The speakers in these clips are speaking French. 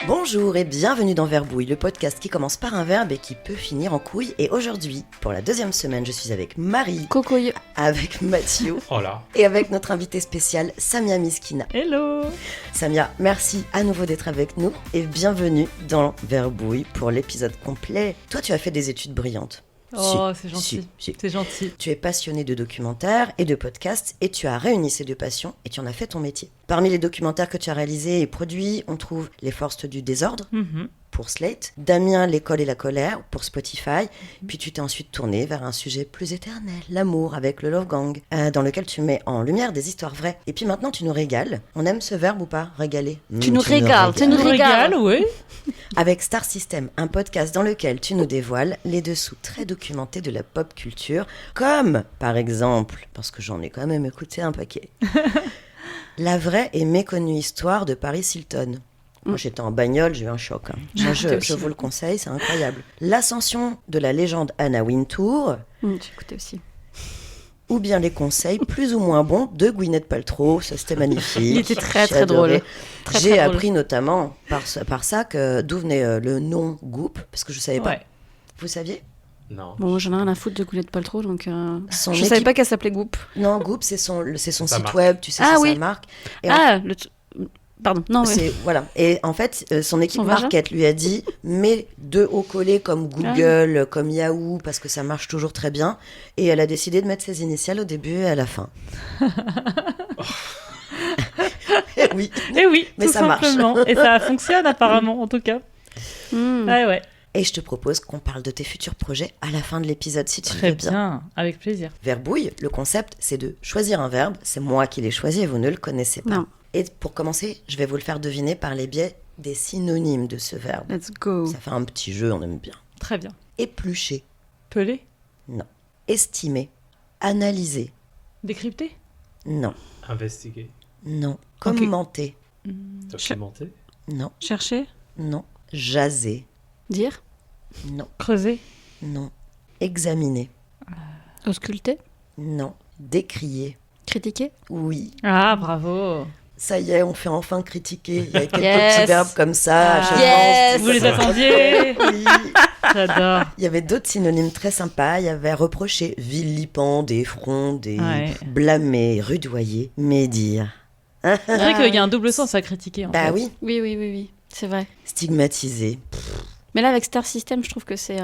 Bonjour et bienvenue dans Verbouille, le podcast qui commence par un verbe et qui peut finir en couille. Et aujourd'hui, pour la deuxième semaine, je suis avec Marie, Coucouille, avec Mathieu Hola. et avec notre invité spécial Samia Miskina. Hello. Samia, merci à nouveau d'être avec nous et bienvenue dans Verbouille pour l'épisode complet. Toi, tu as fait des études brillantes. Oh, c'est gentil. Si. C'est gentil. Tu es passionné de documentaires et de podcasts et tu as réuni ces deux passions et tu en as fait ton métier. Parmi les documentaires que tu as réalisés et produits, on trouve Les Forces du désordre pour Slate, Damien, l'école et la colère pour Spotify, puis tu t'es ensuite tourné vers un sujet plus éternel, l'amour avec le Love Gang, dans lequel tu mets en lumière des histoires vraies. Et puis maintenant tu nous régales. On aime ce verbe ou pas, régaler? Tu nous régales. Oui. Avec Star System, un podcast dans lequel tu nous dévoiles les dessous très documentés de la pop culture, comme, par exemple, parce que j'en ai quand même écouté un paquet, la vraie et méconnue histoire de Paris Hilton. Moi, j'étais en bagnole, j'ai eu un choc. Je vous le conseille, c'est incroyable. L'ascension de la légende Anna Wintour, J'ai écouté aussi. ou bien les conseils plus ou moins bons de Gwyneth Paltrow. Ça, c'était magnifique. Il était très, J'ai très adoré. drôle. Très, J'ai très drôle. appris notamment par ça d'où venait le nom Goop, parce que je ne savais pas. Ouais. Vous saviez? Non. Bon, j'en ai rien à foutre de Gwyneth Paltrow, donc Son je savais pas qu'elle s'appelait Goop. Non, Goop, c'est son Sa site marque. web, tu sais, Ah c'est oui. sa marque. Et Pardon, non, oui. c'est, voilà. Et en fait, son équipe Son vagin. market lui a dit mets deux hauts collés comme Google, comme Yahoo, parce que ça marche toujours très bien. Et elle a décidé de mettre ses initiales au début et à la fin. Et oui. Et oui, Mais tout ça marche. simplement. Et ça fonctionne apparemment, en tout cas. Ouais. Et je te propose qu'on parle de tes futurs projets à la fin de l'épisode, si tu Très veux bien. bien, avec plaisir. Verbouille, le concept, c'est de choisir un verbe. C'est moi qui l'ai choisi et vous ne le connaissez pas. Non. Et pour commencer, je vais vous le faire deviner par les biais des synonymes de ce verbe. Let's go. Ça fait un petit jeu, on aime bien. Très bien. Éplucher, Pelé. non. Estimer, analyser, Décrypter. non. Investiguer. Non. Ok. Commenter, Documenter. non. Chercher. Non. Jaser, Dire. non. Creuser. Non. Examiner, Ausculter. non. Décrier, Critiquer. oui. Ah, bravo. Ça y est, on fait enfin critiquer. Il y a quelques Yes. petits verbes comme ça. à chaque Yes. fois, Vous les attendiez. Oui. J'adore. Il y avait d'autres synonymes très sympas. Il y avait reprocher, vilipender, fronder, Ouais. blâmer, rudoyer, médire. C'est vrai qu'il y a un double sens à critiquer. En Bah fait. oui, Oui. C'est vrai. stigmatiser. Mais là, avec Star System, je trouve que c'est...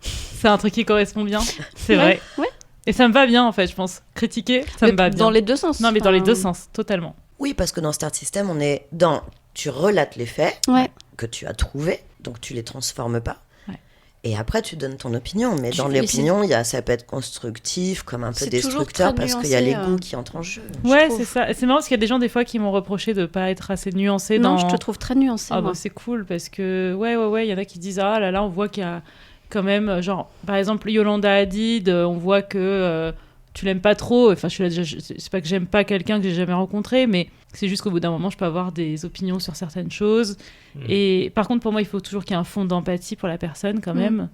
C'est un truc qui correspond bien. C'est Ouais. vrai. Ouais. Et ça me va bien, en fait, je pense. Critiquer, ça me va bien. Dans les deux sens. Non, mais dans les Enfin, deux sens, totalement. Oui, parce que dans Start System, on est dans... Tu relates les faits Ouais. que tu as trouvés, donc tu les transformes pas. Ouais. Et après, tu donnes ton opinion. Mais Tu dans fais- l'opinion, ça peut être constructif, comme un peu C'est toujours destructeur, très parce qu'il y a les nuancé, goûts qui entrent en jeu. Ouais, trouve. c'est ça. C'est marrant parce qu'il y a des gens, des fois, qui m'ont reproché de pas être assez nuancé Non, dans... je te trouve très nuancée, Ah moi. bah c'est cool parce que ouais, il y en a qui disent ah là on voit qu'il y a quand même genre par exemple Yolanda Hadid, on voit que tu l'aimes pas trop. Enfin je suis là déjà, c'est pas que j'aime pas quelqu'un que j'ai jamais rencontré, mais c'est juste qu'au bout d'un moment je peux avoir des opinions sur certaines choses. Et par contre pour moi il faut toujours qu'il y ait un fond d'empathie pour la personne quand même.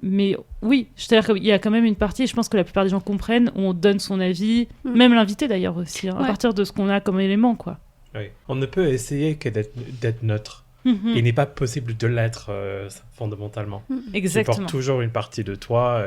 Mais oui, c'est-à-dire qu'il y a quand même une partie, et je pense que la plupart des gens comprennent, où on donne son avis, même l'invité d'ailleurs aussi, à Ouais. partir de ce qu'on a comme élément quoi. Oui. On ne peut essayer que d'être neutre. Il n'est pas possible de l'être fondamentalement. Tu Exactement. portes toujours une partie de toi.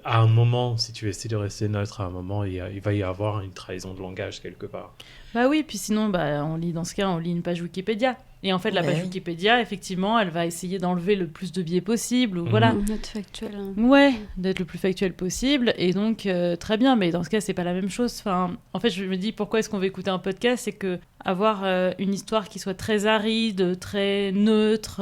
À un moment, si tu essaies de rester neutre, à un moment, il va y avoir une trahison de langage quelque part. Bah oui, puis sinon, on lit une page Wikipédia. Et en fait, la Ouais. page Wikipédia, effectivement, elle va essayer d'enlever le plus de biais possible. Ou voilà. Notre factuel. Ouais, d'être le plus factuel possible. Et donc, très bien, mais dans ce cas, c'est pas la même chose. Enfin, en fait, je me dis, pourquoi est-ce qu'on veut écouter un podcast? C'est que avoir une histoire qui soit très aride, très neutre...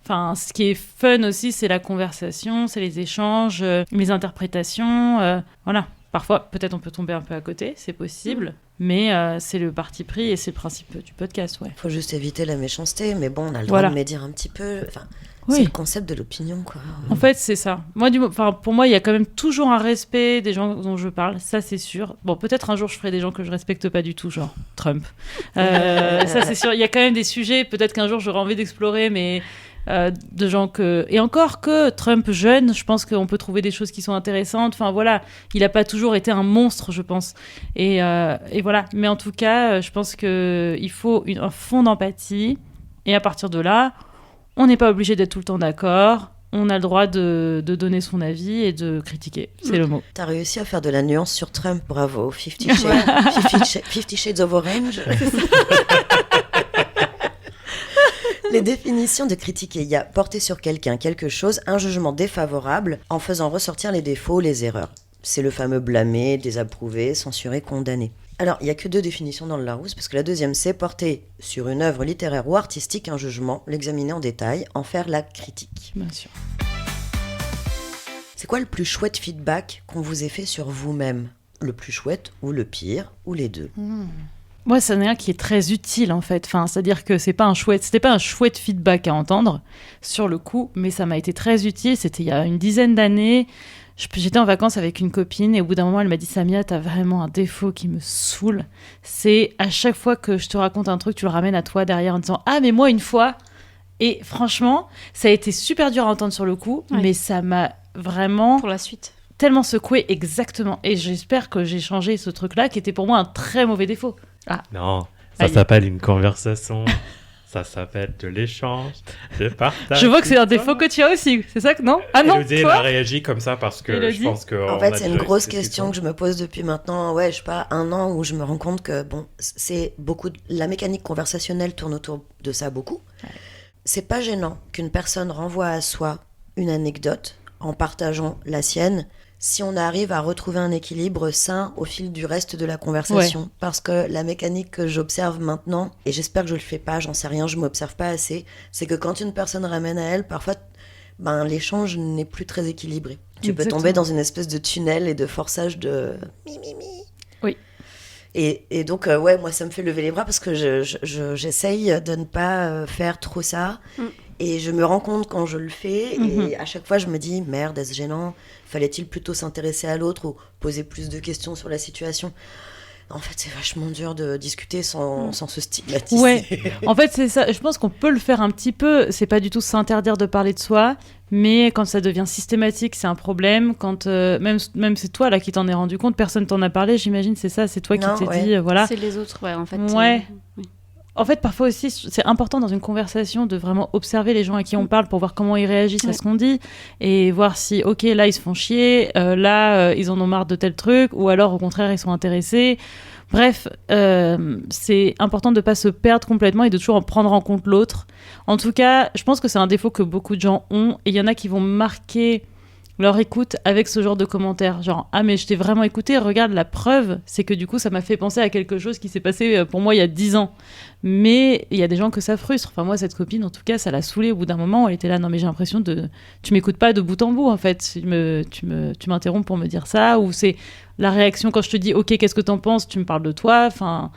Enfin, ce qui est fun aussi, c'est la conversation, c'est les échanges, les interprétations. Voilà. Parfois, peut-être on peut tomber un peu à côté, c'est possible. Mais c'est le parti pris et c'est le principe du podcast, ouais. Faut juste éviter la méchanceté, mais bon, on a le droit Voilà. de médire un petit peu. Enfin, Oui. c'est le concept de l'opinion, quoi. En fait, c'est ça. Pour moi, il y a quand même toujours un respect des gens dont je parle, ça c'est sûr. Bon, peut-être un jour je ferai des gens que je respecte pas du tout, genre Trump. Ça c'est sûr. Il y a quand même des sujets, peut-être qu'un jour j'aurai envie d'explorer, mais de gens que... Et encore que Trump jeune, je pense qu'on peut trouver des choses qui sont intéressantes. Enfin voilà, il n'a pas toujours été un monstre, je pense. Et voilà. Mais en tout cas, je pense qu'il faut un fond d'empathie Et à partir de là, on n'est pas obligé d'être tout le temps d'accord. On a le droit de donner son avis et de critiquer. C'est le mot. T'as réussi à faire de la nuance sur Trump, bravo. 50 Shades of Orange. Les définitions de critiquer, il y a porter sur quelqu'un quelque chose, un jugement défavorable en faisant ressortir les défauts, les erreurs. C'est le fameux blâmer, désapprouver, censurer, condamner. Alors, il n'y a que 2 définitions dans le Larousse, parce que la deuxième, c'est porter sur une œuvre littéraire ou artistique un jugement, l'examiner en détail, en faire la critique. Bien sûr. C'est quoi le plus chouette feedback qu'on vous ait fait sur vous-même ? Le plus chouette ou le pire, ou les deux ? Moi, c'en est un qui est très utile, en fait. Enfin, c'est-à-dire que c'était pas un chouette feedback à entendre, sur le coup, mais ça m'a été très utile. C'était il y a une dizaine d'années. J'étais en vacances avec une copine et au bout d'un moment, elle m'a dit « Samia, t'as vraiment un défaut qui me saoule. C'est à chaque fois que je te raconte un truc, tu le ramènes à toi derrière en disant « Ah, mais moi, une fois !» Et franchement, ça a été super dur à entendre sur le coup, mais ça m'a vraiment... Pour la suite. Tellement secoué, exactement. Et j'espère que j'ai changé ce truc-là qui était pour moi un très mauvais défaut. Ah. Non, ça s'appelle une conversation. Ça s'appelle de l'échange, de partage. Je vois que c'est un défaut que tu as aussi, c'est ça que non ? Ah non, Élodie, elle a réagi comme ça parce que Élodie, je pense que... En fait, c'est une grosse question que je me pose depuis maintenant, je sais pas, 1 an, où je me rends compte que, c'est beaucoup... La mécanique conversationnelle tourne autour de ça beaucoup. Ouais. C'est pas gênant qu'une personne renvoie à soi une anecdote en partageant la sienne, si on arrive à retrouver un équilibre sain au fil du reste de la conversation. Ouais. Parce que la mécanique que j'observe maintenant, et j'espère que je le fais pas, j'en sais rien, je m'observe pas assez, c'est que quand une personne ramène à elle, parfois, l'échange n'est plus très équilibré. Tu peux tomber dans une espèce de tunnel et de forçage de mi. Oui. Et donc, moi, ça me fait lever les bras parce que j'essaye de ne pas faire trop ça. Et je me rends compte quand je le fais, et à chaque fois je me dis, merde, est-ce gênant ? Fallait-il plutôt s'intéresser à l'autre ou poser plus de questions sur la situation ? En fait, c'est vachement dur de discuter sans se stigmatiser. Ouais, en fait, c'est ça. Je pense qu'on peut le faire un petit peu. C'est pas du tout s'interdire de parler de soi, mais quand ça devient systématique, c'est un problème. Quand même c'est toi là qui t'en es rendu compte, personne t'en a parlé, j'imagine, c'est ça, c'est toi qui t'es dit, voilà. C'est les autres, en fait. Ouais. Oui. En fait, parfois aussi, c'est important dans une conversation de vraiment observer les gens à qui on parle pour voir comment ils réagissent à ce qu'on dit et voir si, ok, là, ils se font chier, ils en ont marre de tel truc, ou alors, au contraire, ils sont intéressés. Bref, c'est important de ne pas se perdre complètement et de toujours prendre en compte l'autre. En tout cas, je pense que c'est un défaut que beaucoup de gens ont et il y en a qui vont marquer leur écoute avec ce genre de commentaires, genre « Ah, mais je t'ai vraiment écouté, regarde, la preuve, c'est que du coup, ça m'a fait penser à quelque chose qui s'est passé pour moi il y a 10 ans. » Mais il y a des gens que ça frustre. Enfin, moi, cette copine, en tout cas, ça l'a saoulée au bout d'un moment. Elle était là, non, mais j'ai l'impression de... Tu m'écoutes pas de bout en bout, en fait. Tu m'interromps pour me dire ça, ou c'est la réaction quand je te dis « Ok, qu'est-ce que t'en penses ?» Tu me parles de toi, enfin...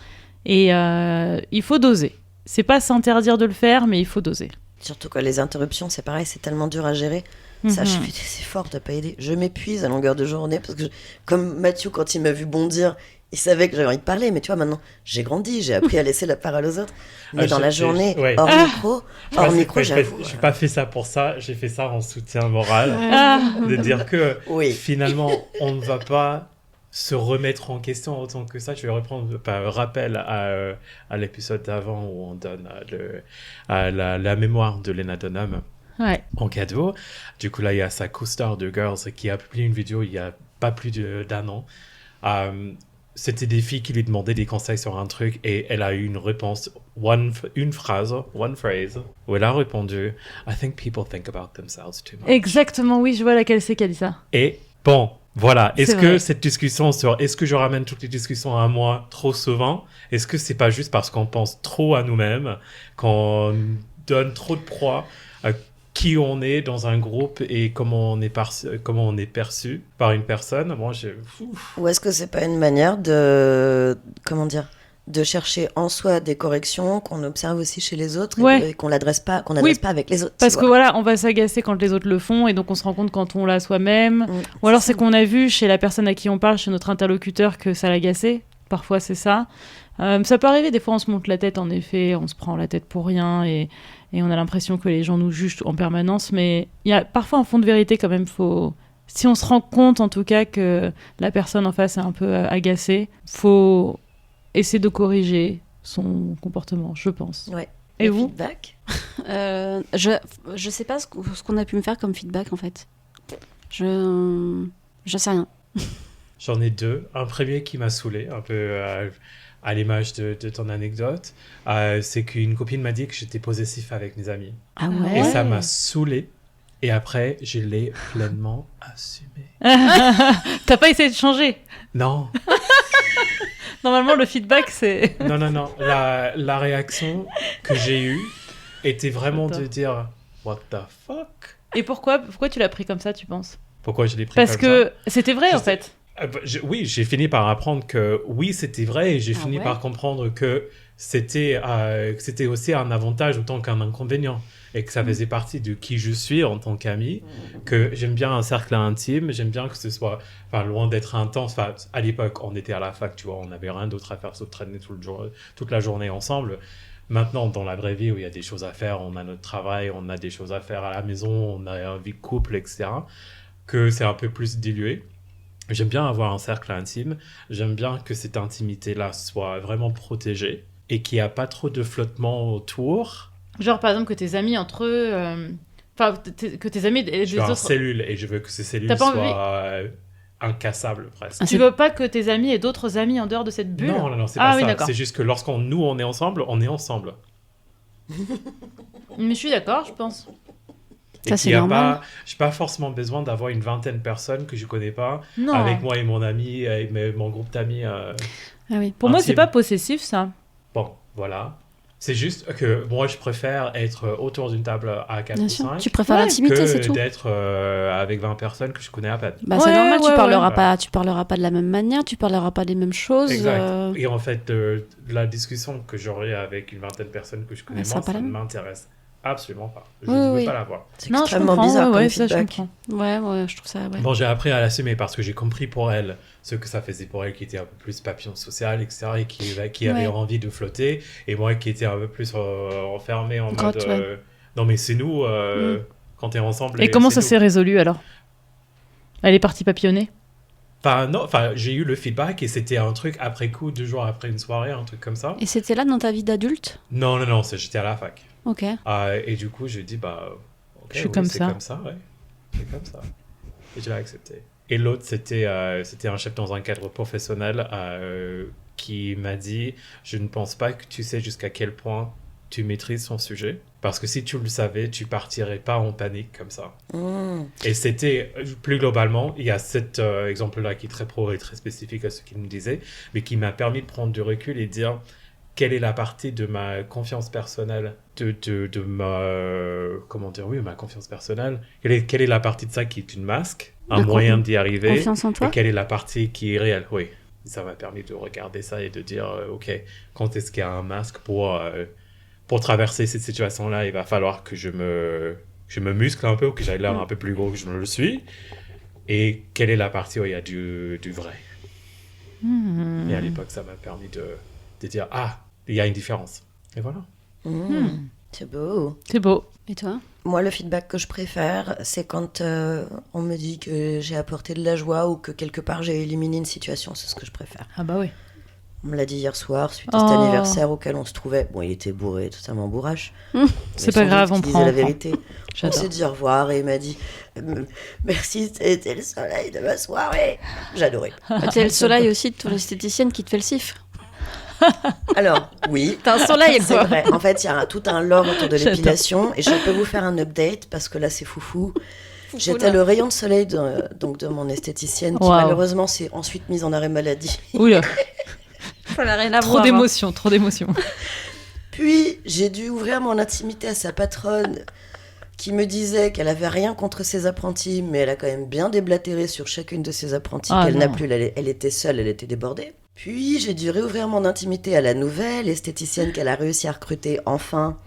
Et il faut doser. C'est pas s'interdire de le faire, mais il faut doser. Surtout que les interruptions, c'est pareil, c'est tellement dur à gérer. Ça, je fais des efforts de pas aider. Je m'épuise à longueur de journée parce que, comme Mathieu, quand il m'a vu bondir, il savait que j'avais envie de parler. Mais tu vois, maintenant, j'ai grandi, j'ai appris à laisser la parole aux autres. Mais dans la journée, hors micro, j'avoue. Je n'ai pas fait ça pour ça. J'ai fait ça en soutien moral. De dire que finalement, on ne va pas se remettre en question autant que ça. Je vais reprendre un rappel à l'épisode d'avant où on donne la mémoire de Lena Dunham. Ouais. En cadeau. Du coup, là, il y a sa co-star de Girls qui a publié une vidéo il y a pas plus d'1 an. C'était des filles qui lui demandaient des conseils sur un truc et elle a eu une réponse, une phrase, où elle a répondu « I think people think about themselves too much ». Exactement, oui, je vois laquelle c'est qui a dit ça. Et bon, voilà. Est-ce que cette discussion sur est-ce que je ramène toutes les discussions à moi trop souvent ? Est-ce que c'est pas juste parce qu'on pense trop à nous-mêmes, qu'on donne trop de proie à qui on est dans un groupe et comment on est perçu par une personne. Ou est-ce que c'est pas une manière de chercher en soi des corrections qu'on observe aussi chez les autres et qu'on n'adresse pas avec les autres. Parce que voilà, on va s'agacer quand les autres le font et donc on se rend compte quand on l'a soi-même. Ou alors c'est qu'on a vu chez la personne à qui on parle, chez notre interlocuteur, que ça l'agaçait. Parfois c'est ça. Ça peut arriver, des fois on se monte la tête, en effet, on se prend la tête pour rien et on a l'impression que les gens nous jugent en permanence, mais il y a parfois un fond de vérité quand même. Si on se rend compte en tout cas que la personne en face est un peu agacée, faut essayer de corriger son comportement, je pense. Ouais. Et vous ? Feedback. Je sais pas ce qu'on a pu me faire comme feedback en fait. Je sais rien. J'en ai 2. Un premier qui m'a saoulé, un peu à l'image de ton anecdote. C'est qu'une copine m'a dit que j'étais possessif avec mes amis. Ah Et ouais. ça m'a saoulé. Et après, je l'ai pleinement assumé. T'as pas essayé de changer. Non, Normalement, le feedback, c'est... non. La réaction que j'ai eue était vraiment Attends. de dire « What the fuck ?» Et pourquoi tu l'as pris comme ça, tu penses? Pourquoi je l'ai pris Parce comme que c'était vrai, Je en sais. fait. ça Oui, j'ai fini par apprendre que oui, c'était vrai. Et j'ai Ah fini ouais par comprendre que c'était aussi un avantage autant qu'un inconvénient. Et que ça faisait partie de qui je suis en tant qu'ami. Que j'aime bien un cercle intime. J'aime bien que ce soit loin d'être intense. À l'époque, on était à la fac, tu vois. On n'avait rien d'autre à faire sauf traîner toute la journée ensemble. Maintenant, dans la vraie vie où il y a des choses à faire, on a notre travail, on a des choses à faire à la maison, on a une vie de couple, etc. Que c'est un peu plus dilué. J'aime bien avoir un cercle intime. J'aime bien que cette intimité-là soit vraiment protégée et qu'il n'y a pas trop de flottement autour. Genre, par exemple, que tes amis entre eux... Enfin, que tes amis et Je des veux un autres... cellule et je veux que ces cellules T'as pas soient incassables presque. Ah, Tu veux pas que tes amis aient d'autres amis en dehors de cette bulle? Non, c'est Ah pas oui, ça. d'accord. C'est juste que lorsqu'on on est ensemble, on est ensemble. Mais je suis d'accord, je pense. Et Ça, qu'il c'est y a normal. pas, j'ai pas forcément besoin d'avoir une vingtaine de personnes que je connais pas Non. avec moi et mon ami et mon groupe d'amis. Ah oui. Pour moi, c'est intime. pas possessif, ça. Bon, voilà. C'est juste que moi, je préfère être autour d'une table à 4 Bien ou sûr. 5 Tu préfères Ouais, l'intimité, c'est que tout. d'être avec 20 personnes que je connais à peine. Bah, c'est Ouais, normal, ouais, tu parleras ouais. tu parleras pas de la même manière, tu parleras pas des mêmes choses. Exact. Et en fait, la discussion que j'aurai avec une vingtaine de personnes que je connais, Ouais, ça moi, sera pas ça la ne même. m'intéresse absolument pas. Je Oui, ne veux oui. pas l'avoir. C'est Non, je extrêmement comprends. bizarre ouais, comme ça, je feedback. comprends. Ouais, je trouve ça. Ouais. Bon, j'ai appris à l'assumer parce que j'ai compris pour elle ce que ça faisait pour elle qui était un peu plus papillon social, etc. et qui avait Ouais. envie de flotter. Et moi qui étais un peu plus enfermé en Grotte, mode ouais. non, mais c'est nous quand t'es ensemble. Et comment ça c'est s'est nous. résolu, alors? Elle est partie papillonner? Non, j'ai eu le feedback et c'était un truc après coup, 2 jours après une soirée, un truc comme ça. Et c'était là dans ta vie d'adulte? Non, j'étais à la fac. Ok. Et du coup, j'ai dit, bah, ok, Je suis oui, comme c'est ça. comme ça, ouais. C'est comme ça. Et je l'ai accepté. Et l'autre, c'était un chef dans un cadre professionnel qui m'a dit, je ne pense pas que tu sais jusqu'à quel point tu maîtrises son sujet. Parce que si tu le savais, tu partirais pas en panique comme ça. Mmh. Et c'était, plus globalement, il y a cet exemple-là qui est très pro et très spécifique à ce qu'il me disait, mais qui m'a permis de prendre du recul et de dire quelle est la partie de ma confiance personnelle, de ma... comment dire, oui, ma confiance personnelle. Quelle est la partie de ça qui est une masque, un La moyen d'y arriver, Confiance en toi? et quelle est la partie qui est réelle, oui. Ça m'a permis de regarder ça et de dire, ok, quand est-ce qu'il y a un masque pour traverser cette situation-là, il va falloir que je me muscle un peu ou que j'aille l'air un peu plus gros que je ne le suis. Et quelle est la partie où il y a du vrai. Et à l'époque, ça m'a permis de dire, ah, il y a une différence. Et voilà. Mmh. C'est beau. C'est beau. Et toi? Moi, le feedback que je préfère, c'est quand on me dit que j'ai apporté de la joie ou que quelque part j'ai éliminé une situation. C'est ce que je préfère. Ah bah oui. On me l'a dit hier soir, suite à cet Oh. anniversaire auquel on se trouvait. Bon, il était bourré, totalement bourrache. C'est pas grave, on disait prend. la vérité. On J'adore. s'est dit au revoir et il m'a dit merci, c'était le soleil de ma soirée. J'adorais. C'est le soleil aussi de ton esthéticienne qui te fait le cif. Alors, oui. T'as un soleil, C'est quoi. vrai. En fait, il y a tout un lore autour de J'adore. l'épilation et je peux vous faire un update parce que là, c'est foufou. J'étais là. le rayon de soleil de mon esthéticienne qui Waouh. malheureusement s'est ensuite mise en arrêt maladie. Oula, Ça n'a rien à trop voir. d'émotions, trop d'émotions. Puis, j'ai dû ouvrir mon intimité à sa patronne qui me disait qu'elle avait rien contre ses apprentis, mais elle a quand même bien déblatéré sur chacune de ses apprentis Ah qu'elle n'a non. plus. Elle était seule, elle était débordée. Puis, j'ai dû réouvrir mon intimité à la nouvelle esthéticienne qu'elle a réussi à recruter enfin.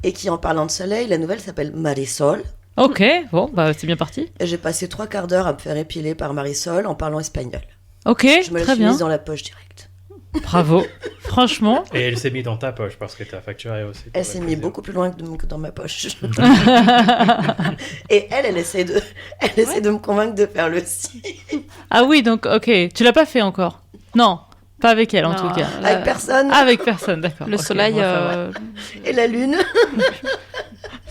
Et qui, en parlant de soleil, la nouvelle s'appelle Marisol. Ok, bon, bah c'est bien parti. Et j'ai passé 3/4 d'heure à me faire épiler par Marisol en parlant espagnol. Ok, Je me la très suis bien. mise dans la poche directe. Bravo. Franchement, Et elle s'est mise dans ta poche parce que t'as facturé aussi. Elle s'est mise beaucoup plus loin que dans ma poche. Et elle essaie de me convaincre de faire le si. ah oui, donc ok, tu l'as pas fait encore. Non. Pas avec elle, en Non, tout cas. Avec personne. Avec personne, d'accord. Le Ok, soleil, bon, ça va. Et la lune.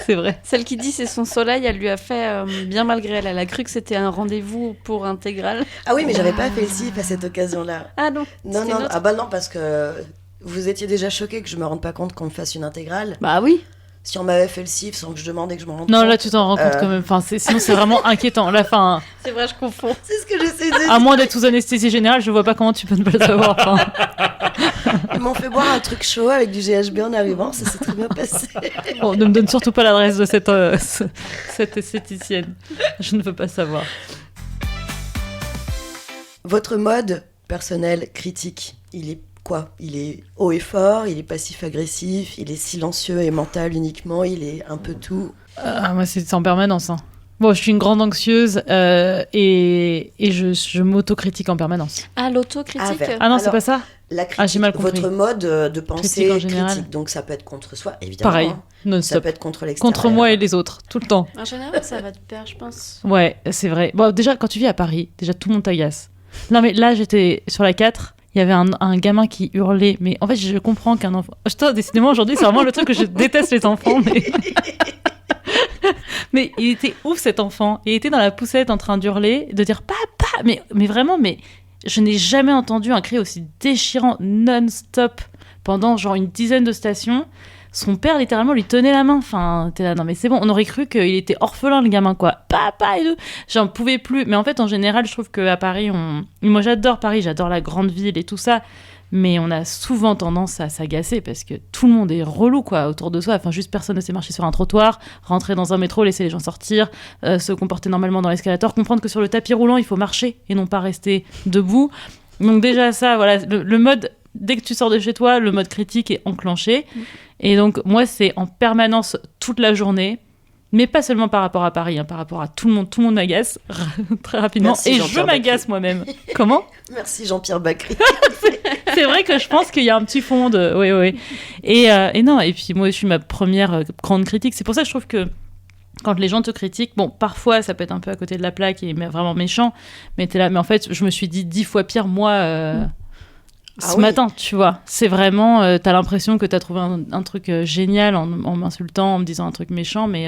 C'est vrai. celle qui dit c'est son soleil, elle lui a fait bien malgré elle. Elle a cru que c'était un rendez-vous pour intégral. Ah oui, mais j'avais pas fait le CIF à cette occasion-là. Ah non. Non, c'était non, une autre. ah bah non, parce que vous étiez déjà choqués que je me rende pas compte qu'on me fasse une intégrale. Bah oui. Si on m'avait fait le CIF sans que je demandais que je me rende Non, compte. là, tu t'en rends compte quand même. Enfin, sinon, c'est vraiment inquiétant. La fin, C'est vrai, je confonds. C'est ce que j'essaie de dire. à moins d'être sous anesthésie générale, je vois pas comment tu peux ne pas le savoir. Enfin, Ils m'ont fait boire un truc chaud avec du GHB en arrivant, ça s'est très bien passé. bon, ne me donne surtout pas l'adresse de cette esthéticienne. Je ne veux pas savoir. Votre mode personnel critique, il est quoi? Il est haut et fort, il est passif-agressif, il est silencieux et mental uniquement, il est un peu tout. Moi, c'est en permanence. Hein. Bon, je suis une grande anxieuse et je m'autocritique en permanence. Ah, l'autocritique. Ah, Ah non, c'est Alors, pas ça. La critique, j'ai mal compris. votre mode de pensée Critique en général. critique, donc ça peut être contre soi, évidemment. Pareil, hein. Ça non-stop. peut être contre l'extérieur. Contre moi et les autres, tout le temps. En général, ça va de pair, je pense. Ouais, c'est vrai. Bon, déjà, quand tu vis à Paris, déjà tout le monde t'agace. Non, mais là, j'étais sur la 4. Il y avait un gamin qui hurlait. Mais en fait, je comprends qu'un enfant. Putain, décidément, aujourd'hui, c'est vraiment le truc que je déteste les enfants. Mais il était ouf, cet enfant. Il était dans la poussette en train d'hurler, de dire papa. Mais vraiment, je n'ai jamais entendu un cri aussi déchirant non-stop pendant genre une dizaine de stations. Son père, littéralement, lui tenait la main. Enfin, t'es là, non mais c'est bon. On aurait cru qu'il était orphelin, le gamin, quoi. Papa et tout. J'en pouvais plus. Mais en fait, en général, je trouve qu'à Paris, moi, j'adore Paris, j'adore la grande ville et tout ça. Mais on a souvent tendance à s'agacer parce que tout le monde est relou, quoi, autour de soi. Enfin, juste personne ne sait marcher sur un trottoir, rentrer dans un métro, laisser les gens sortir, se comporter normalement dans l'escalator, comprendre que sur le tapis roulant, il faut marcher et non pas rester debout. Donc déjà ça, voilà, le mode... Dès que tu sors de chez toi, le mode critique est enclenché. Et donc, moi, c'est en permanence toute la journée. Mais pas seulement par rapport à Paris, hein, par rapport à tout le monde. Tout le monde m'agace très rapidement. Merci, et Jean-Pierre je m'agace moi-même. Comment ? Merci Jean-Pierre Bacry. C'est vrai que je pense qu'il y a un petit fond de... Oui. Et non, et puis moi, je suis ma première grande critique. C'est pour ça que je trouve que quand les gens te critiquent, bon, parfois, ça peut être un peu à côté de la plaque et vraiment méchant. Mais t'es là. Mais en fait, je me suis dit 10 fois pire, moi... ce matin, tu vois, c'est vraiment, t'as l'impression que t'as trouvé un truc génial en m'insultant, en me disant un truc méchant, mais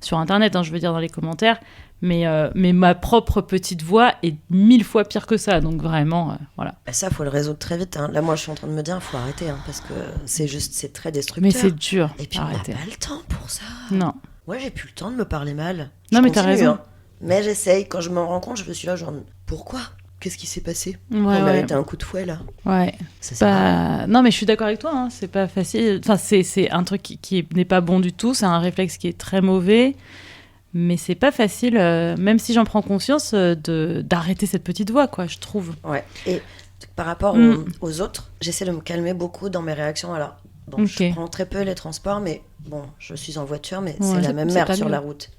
sur Internet, hein, je veux dire dans les commentaires, mais ma propre petite voix est 1000 fois pire que ça, donc vraiment, voilà. Bah ça, faut le résoudre très vite. Hein. Là, moi, je suis en train de me dire, faut arrêter, hein, parce que c'est très destructeur. Mais c'est dur. Et puis, on n'a pas le temps pour ça. Non. Moi, j'ai plus le temps de me parler mal. Non, mais t'as raison. Hein. Mais j'essaye. Quand je m'en rends compte, je me suis là, genre, pourquoi ? Qu'est-ce qui s'est passé ? On Ouais. méritait un coup de fouet, là. Ouais. Non, mais je suis d'accord avec toi, hein, c'est pas facile. Enfin, c'est un truc qui n'est pas bon du tout, c'est un réflexe qui est très mauvais, mais c'est pas facile, même si j'en prends conscience, d'arrêter cette petite voix, quoi, je trouve. Ouais. Et par rapport aux autres, j'essaie de me calmer beaucoup dans mes réactions. Alors, bon, je prends très peu les transports, mais bon, je suis en voiture, mais c'est la même merde sur la route.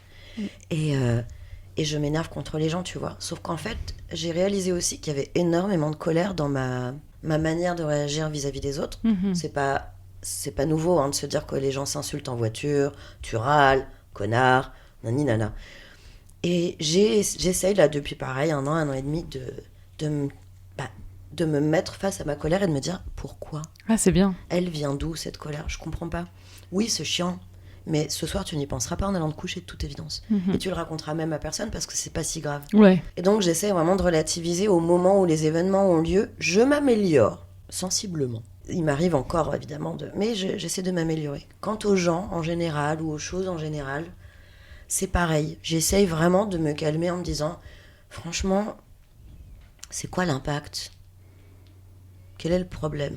Et je m'énerve contre les gens, tu vois. Sauf qu'en fait, j'ai réalisé aussi qu'il y avait énormément de colère dans ma manière de réagir vis-à-vis des autres. Mm-hmm. C'est pas nouveau hein, de se dire que les gens s'insultent en voiture, tu râles, connard, nani nana. Et j'essaye là depuis pareil, 1 an et demi, de me mettre face à ma colère et de me dire pourquoi. Ah, c'est bien. Elle vient d'où cette colère ? Je comprends pas. Oui, c'est chiant. Mais ce soir, tu n'y penseras pas en allant te coucher, de toute évidence. Et tu le raconteras même à personne parce que c'est pas si grave. Ouais. Et donc, j'essaie vraiment de relativiser au moment où les événements ont lieu. Je m'améliore, sensiblement. Il m'arrive encore, évidemment, mais j'essaie de m'améliorer. Quant aux gens, en général, ou aux choses en général, c'est pareil. J'essaie vraiment de me calmer en me disant, franchement, c'est quoi l'impact ? Quel est le problème ?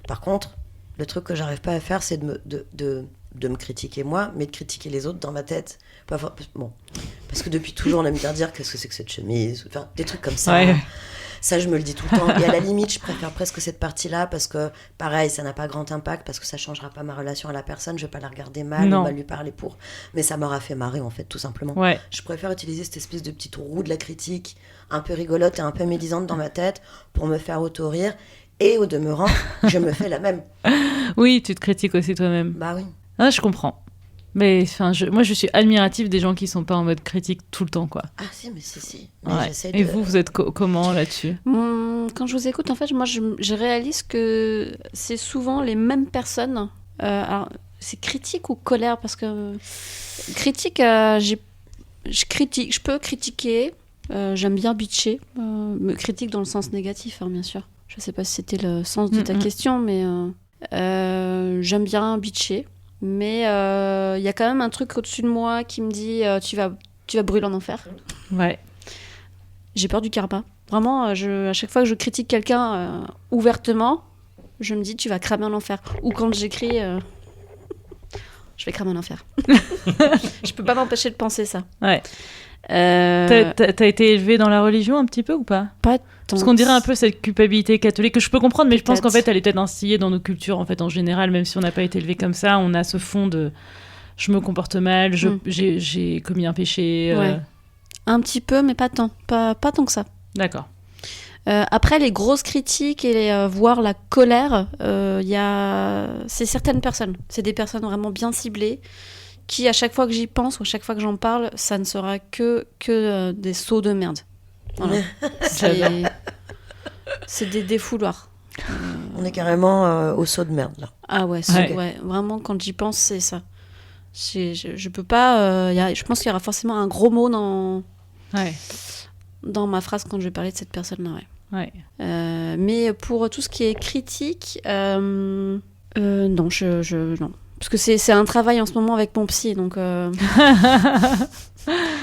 Par contre, le truc que j'arrive pas à faire, c'est de me critiquer moi, mais de critiquer les autres dans ma tête. Bon, parce que depuis toujours, on aime bien dire qu'est-ce que c'est que cette chemise, enfin, des trucs comme ça. Ouais. Ça, je me le dis tout le temps. Et à la limite, je préfère presque cette partie-là parce que, pareil, ça n'a pas grand impact parce que ça changera pas ma relation à la personne. Je vais pas la regarder mal ou mal lui parler pour. Mais ça m'aura fait marrer, en fait, tout simplement. Ouais. Je préfère utiliser cette espèce de petite roue de la critique, un peu rigolote et un peu médisante dans ma tête pour me faire auto-rire. Et au demeurant, je me fais la même. Oui, tu te critiques aussi toi-même. Bah oui. Ah, je comprends. Mais enfin, moi, je suis admirative des gens qui sont pas en mode critique tout le temps, quoi. Ah si, mais si. Mais Ouais. j'essaie Et de... vous êtes comment là-dessus? Quand je vous écoute, en fait, moi, je réalise que c'est souvent les mêmes personnes. Alors, c'est critique ou colère? Parce que critique, je peux critiquer. J'aime bien bitcher. Me critique dans le sens négatif, hein, bien sûr. Je sais pas si c'était le sens de ta question, mais j'aime bien bitcher. Mais il y a quand même un truc au-dessus de moi qui me dit tu vas brûler en enfer. Ouais. J'ai peur du karma. Vraiment, à chaque fois que je critique quelqu'un ouvertement, je me dis tu vas cramer en enfer. Ou quand j'écris, je vais cramer en enfer. Je peux pas m'empêcher de penser ça. Ouais. T'as été élevée dans la religion un petit peu ou pas? Pas tant. Parce qu'on dirait un peu cette culpabilité catholique que je peux comprendre, mais je pense Peut-être. qu'en fait, elle est peut-être instillée dans nos cultures en fait en général, même si on n'a pas été élevé comme ça, on a ce fond de je me comporte mal, j'ai commis un péché. Ouais. Un petit peu, mais pas tant. Pas tant que ça. D'accord. Après, les grosses critiques et voire la colère, c'est certaines personnes. C'est des personnes vraiment bien ciblées qui, à chaque fois que j'y pense ou à chaque fois que j'en parle, ça ne sera que des sauts de merde. Voilà. C'est des défouloirs. On est carrément au saut de merde, là. Ah ouais, ouais, vraiment, quand j'y pense, c'est ça. Je peux pas... je pense qu'il y aura forcément un gros mot dans ma phrase quand je vais parler de cette personne-là, ouais. Mais pour tout ce qui est critique, non, non. Parce que c'est un travail en ce moment avec mon psy, donc...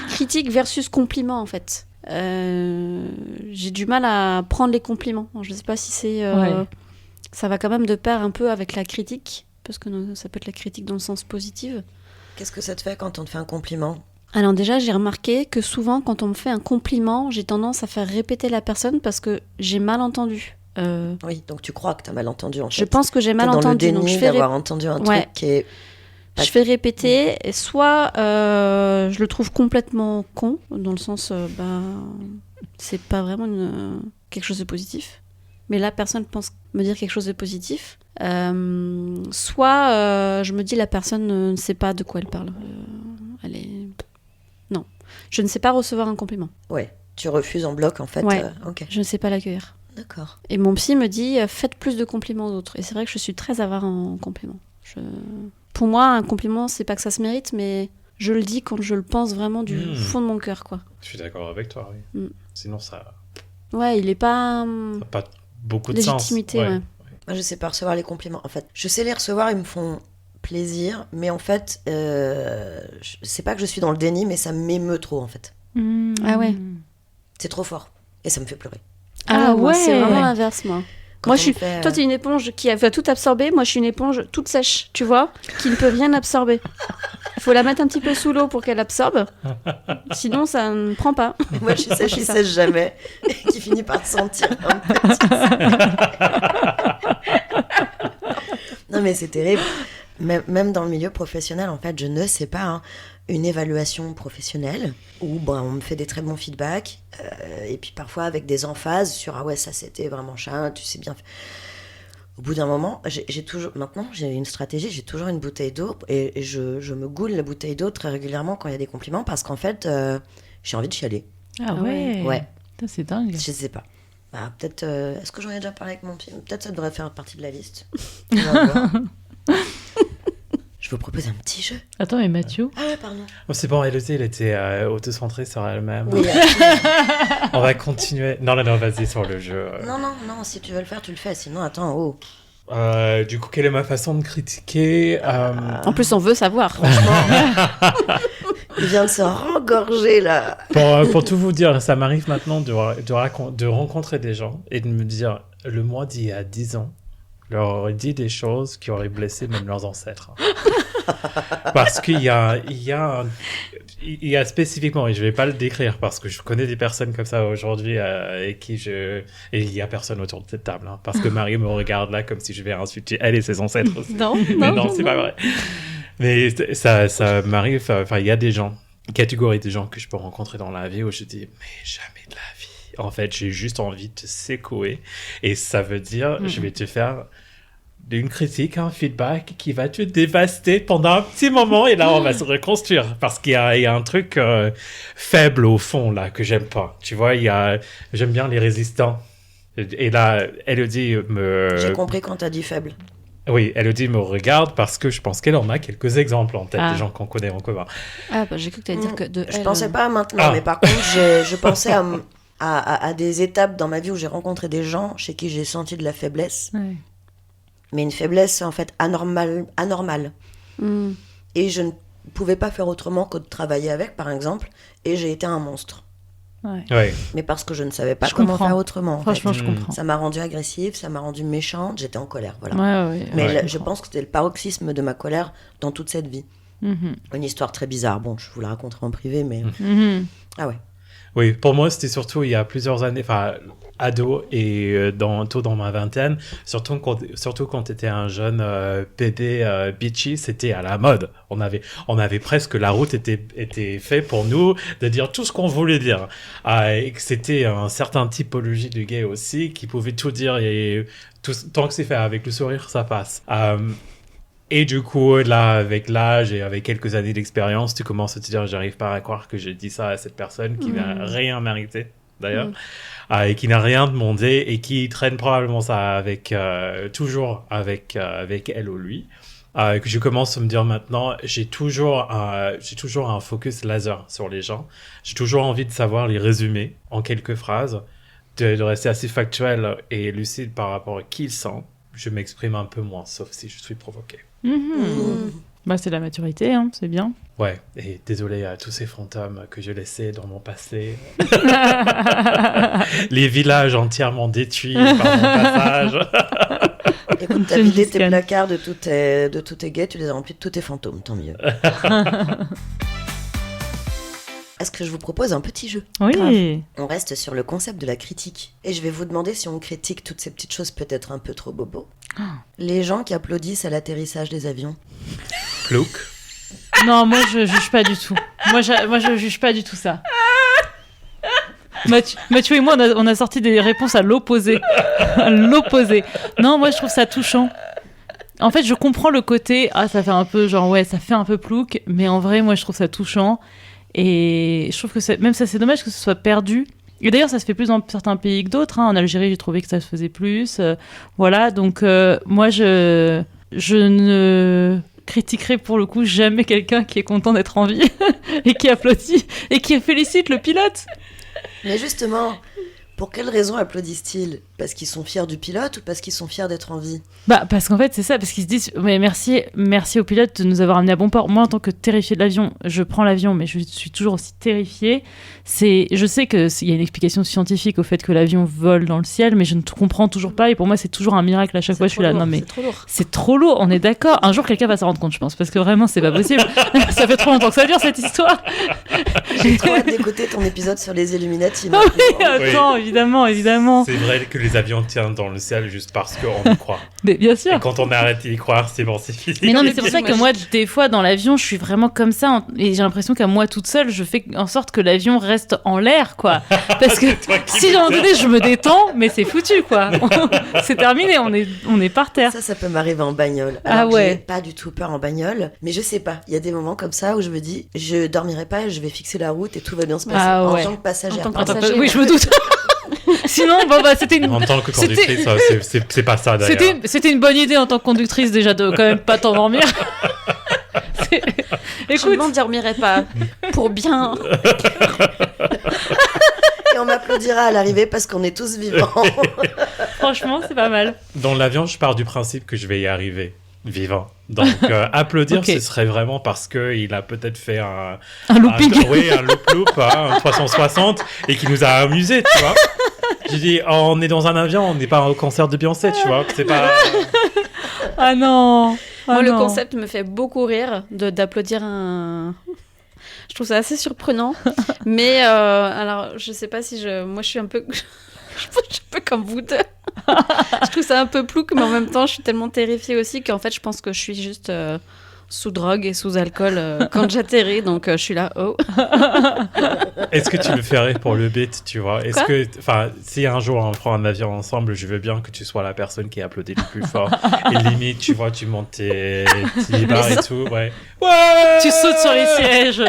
Critique versus compliment, en fait. J'ai du mal à prendre les compliments. Je ne sais pas si c'est... Ça va quand même de pair un peu avec la critique, parce que ça peut être la critique dans le sens positif. Qu'est-ce que ça te fait quand on te fait un compliment? Alors déjà, j'ai remarqué que souvent, quand on me fait un compliment, j'ai tendance à faire répéter la personne parce que j'ai mal entendu. Oui, donc tu crois que tu as mal entendu, en fait. Je pense que j'ai mal T'es entendu. dans le déni donc je fais d'avoir entendu un truc qui est... Je fais répéter, et soit je le trouve complètement con, dans le sens, c'est pas vraiment quelque chose de positif, mais la personne pense me dire quelque chose de positif, soit je me dis la personne ne sait pas de quoi elle parle. Non, je ne sais pas recevoir un compliment. Ouais, tu refuses en bloc, en fait. Ouais, ok. je ne sais pas l'accueillir. D'accord. Et mon psy me dit, faites plus de compliments aux autres. Et c'est vrai que je suis très avare en compliments. Pour moi, un compliment, c'est pas que ça se mérite, mais je le dis quand je le pense vraiment du fond de mon cœur, quoi. Je suis d'accord avec toi, oui. Sinon, ça Ouais, il est pas... n'a pas beaucoup de légitimité, sens. ouais. Moi, je sais pas recevoir les compliments. En fait, je sais les recevoir, ils me font plaisir, mais en fait, c'est pas que je suis dans le déni, mais ça m'émeut trop, en fait. Ah ouais. C'est trop fort. Et ça me fait pleurer. Ah ouais. ouais. C'est vraiment l'inverse, moi. Quand Moi, on toi, t'es une éponge qui va tout absorber. Moi, je suis une éponge toute sèche, tu vois, qui ne peut rien absorber. Il faut la mettre un petit peu sous l'eau pour qu'elle absorbe. Sinon, ça ne prend pas. Moi, je suis sèche, qui sèche jamais. Et qui finit par se sentir un petit... Non, mais c'est terrible. Même dans le milieu professionnel, en fait, je ne sais pas, hein, une évaluation professionnelle où on me fait des très bons feedbacks et puis parfois avec des emphases sur « Ah ouais, ça c'était vraiment chat, tu sais bien fait ». Au bout d'un moment, maintenant j'ai une stratégie, j'ai toujours une bouteille d'eau et je me goule la bouteille d'eau très régulièrement quand il y a des compliments parce qu'en fait, j'ai envie de chialer. Ah ouais. Ouais. Putain, c'est dingue. Je sais pas. Peut-être, est-ce que j'en ai déjà parlé avec mon psy? Peut-être ça devrait faire partie de la liste. Je vous propose un petit jeu. Attends, mais Mathieu? Ah ouais, pardon. Oh, c'est bon, Elodie, elle était auto-centrée sur elle-même. Oui, On va continuer. Non, vas-y sur le jeu. Non, si tu veux le faire, tu le fais. Sinon, attends, oh. Du coup, quelle est ma façon de critiquer En plus, on veut savoir, franchement. Il vient de se rengorger, là. Pour tout vous dire, ça m'arrive maintenant de rencontrer des gens et de me dire, le moi d'il y a 10 ans, leur aurait dit des choses qui auraient blessé même leurs ancêtres. Parce qu'il y a spécifiquement, et je ne vais pas le décrire parce que je connais des personnes comme ça aujourd'hui et il n'y a personne autour de cette table. Hein, parce que Marie me regarde là comme si je vais insulter elle et ses ancêtres aussi. Non, c'est pas vrai. Mais ça m'arrive, enfin, il y a des gens, une catégorie de gens que je peux rencontrer dans la vie où je dis, mais jamais de la vie. En fait, j'ai juste envie de te secouer et ça veut dire, je vais te faire une critique, un feedback qui va te dévaster pendant un petit moment et là on va se reconstruire parce qu'il y a un truc faible au fond là que j'aime pas. Tu vois, j'aime bien les résistants. Et là, Elodie J'ai compris quand t'as dit faible. Oui, Elodie me regarde parce que je pense qu'elle en a quelques exemples en tête, des gens qu'on connaît en commun. Ah, bah j'ai cru que t'allais dire que de Je pensais pas maintenant, mais par contre, je pensais à des étapes dans ma vie où j'ai rencontré des gens chez qui j'ai senti de la faiblesse. Ouais. Mais une faiblesse, en fait, anormale. Et je ne pouvais pas faire autrement que de travailler avec, par exemple, et j'ai été un monstre. Ouais. Mais parce que je ne savais pas Je comment comprends. faire autrement. Franchement, je comprends. Ça m'a rendue agressive, ça m'a rendue méchante, j'étais en colère, voilà. Ouais, Mais je pense que c'était le paroxysme de ma colère dans toute cette vie. Une histoire très bizarre. Bon, je vous la raconterai en privé, mais... Ah ouais. Oui, pour moi, c'était surtout il y a plusieurs années, ado et tôt dans ma vingtaine, surtout quand tu étais un jeune bébé bitchy, c'était à la mode. On avait presque, la route était faite pour nous de dire tout ce qu'on voulait dire. Et que c'était un certain typologie de gay aussi qui pouvait tout dire et tant que c'est fait avec le sourire, ça passe. Et du coup, là, avec l'âge et avec quelques années d'expérience, tu commences à te dire, j'arrive pas à croire que j'ai dit ça à cette personne qui n'a rien mérité, d'ailleurs, et qui n'a rien demandé et qui traîne probablement ça avec, toujours avec elle ou lui. Que je commence à me dire maintenant, j'ai toujours un focus laser sur les gens. J'ai toujours envie de savoir les résumer en quelques phrases, de rester assez factuel et lucide par rapport à qui ils sont. Je m'exprime un peu moins, sauf si je suis provoqué. Bah, c'est la maturité, hein, c'est bien. Ouais, et désolé à tous ces fantômes que je laissais dans mon passé. Les villages entièrement détruits par mon passage. Écoute, t'as vidé tes placards de tous tes gays, tu les as remplis de tous tes fantômes, tant mieux. Est-ce que je vous propose un petit jeu ? Oui. Grave. On reste sur le concept de la critique. Et je vais vous demander si on critique toutes ces petites choses peut-être un peu trop bobo. Les gens qui applaudissent à l'atterrissage des avions. Plouc. Non, moi je juge pas du tout. Moi je juge pas du tout ça. Mathieu et moi on a sorti des réponses à l'opposé. À l'opposé. Non, moi je trouve ça touchant. En fait, je comprends le côté ça fait un peu genre ouais, ça fait un peu plouc, mais en vrai moi je trouve ça touchant. Et je trouve que même ça, c'est dommage que ce soit perdu. Et d'ailleurs, ça se fait plus dans certains pays que d'autres. En Algérie, j'ai trouvé que ça se faisait plus. Voilà, donc moi, je ne critiquerai pour le coup jamais quelqu'un qui est content d'être en vie et qui applaudit et qui félicite le pilote. Mais justement, pour quelle raison applaudissent-ils ? Parce qu'ils sont fiers du pilote ou parce qu'ils sont fiers d'être en vie ? Bah, parce qu'en fait, c'est ça, parce qu'ils se disent mais merci au pilote de nous avoir amenés à bon port. Moi, en tant que terrifiée de l'avion, je prends l'avion, mais je suis toujours aussi terrifiée. Je sais qu'il y a une explication scientifique au fait que l'avion vole dans le ciel, mais je ne comprends toujours pas. Et pour moi, c'est toujours un miracle à chaque fois. Je suis là, non mais c'est trop lourd. On est d'accord. Un jour, quelqu'un va s'en rendre compte, je pense, parce que vraiment, c'est pas possible. Ça fait trop longtemps que ça dure cette histoire. J'ai trop hâte d'écouter ton épisode sur les Illuminati. Ah oui, attends, évidemment. C'est vrai que les avions tiennent dans le ciel juste parce qu'on y croit. Mais bien sûr. Et quand on arrête d'y croire, c'est bon, c'est fini. Mais non, mais c'est pour ça que moi, des fois, dans l'avion, je suis vraiment comme ça. Et j'ai l'impression qu'à moi, toute seule, je fais en sorte que l'avion reste en l'air, quoi. Parce que si, à un moment donné, je me détends, mais c'est foutu, quoi. C'est terminé, on est par terre. Ça peut m'arriver en bagnole. Alors, j'ai pas du tout peur en bagnole. Mais je sais pas, il y a des moments comme ça où je me dis, je dormirai pas, je vais fixer la route et tout va bien se passer. En tant que passagère. Oui, je me doute. Sinon, c'était une... En tant que conductrice, c'est pas ça d'ailleurs. C'était une bonne idée en tant que conductrice déjà de quand même pas t'endormir. Écoute, je m'endormirai pas pour bien. Et on m'applaudira à l'arrivée parce qu'on est tous vivants. Franchement, c'est pas mal. Dans l'avion, je pars du principe que je vais y arriver vivant. Donc, applaudir, ce serait vraiment parce qu'il a peut-être fait un looping. Un loop, un 360, et qui nous a amusés, tu vois. J'ai dit, on est dans un avion, on n'est pas au concert de Beyoncé, tu vois. C'est pas... Ah non. Moi, le concept me fait beaucoup rire d'applaudir un... Je trouve ça assez surprenant. Mais alors, je sais pas si moi, je suis un peu... Je suis un peu comme vous deux. Je trouve ça un peu plouc, mais en même temps, je suis tellement terrifiée aussi qu'en fait, je pense que je suis juste sous drogue et sous alcool quand j'atterris, donc je suis là, oh. Est-ce que tu le ferais pour le beat, tu vois? Est-ce que, enfin, si un jour on prend un avion ensemble, je veux bien que tu sois la personne qui applaudit le plus fort. Et limite, tu vois, tu montes tes barres et tout, ouais. Tu sautes sur les sièges.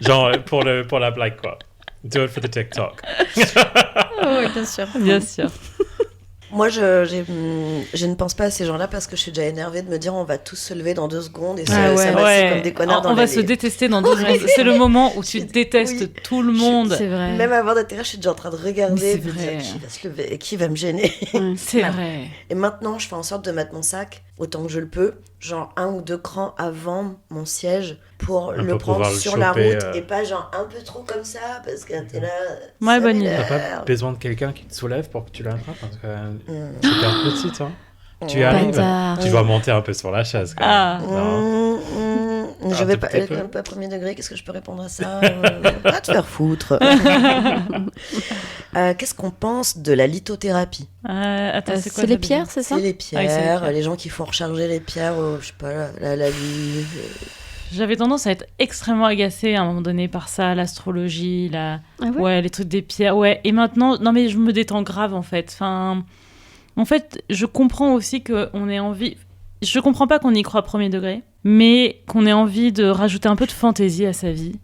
Genre, pour la blague, quoi. Do it for the TikTok. Oui, bien sûr. Bien sûr. Moi, je ne pense pas à ces gens-là parce que je suis déjà énervée de me dire on va tous se lever dans 2 secondes et ça va être comme des connards dans on va se détester dans 2 secondes. C'est le moment où tu détestes tout le monde. C'est vrai. Même avant d'atterrir, je suis déjà en train de regarder Mais et de me dire qui va se lever et qui va me gêner. C'est vrai. Et maintenant, je fais en sorte de mettre mon sac autant que je le peux, genre 1 ou 2 crans avant mon siège pour le prendre sur la route et pas genre un peu trop comme ça parce que t'es là. Ouais, bonne idée. T'as pas besoin de quelqu'un qui te soulève pour que tu l'attrapes parce que c'est super petit, hein. Tu arrives, tu dois monter un peu sur la chaise. Quand même. Je vais pas premier degré, qu'est-ce que je peux répondre à ça? Va te faire foutre. Qu'est-ce qu'on pense de la lithothérapie? Attends, c'est les pierres, c'est ça? C'est les pierres, les gens qui font recharger les pierres, je sais pas, la vie. J'avais tendance à être extrêmement agacée à un moment donné par ça, l'astrologie, les trucs des pierres. Ouais, et maintenant, non mais je me détends grave en fait. Enfin, en fait, je comprends aussi qu'on ait envie... Je comprends pas qu'on y croit premier degré, mais qu'on ait envie de rajouter un peu de fantaisie à sa vie.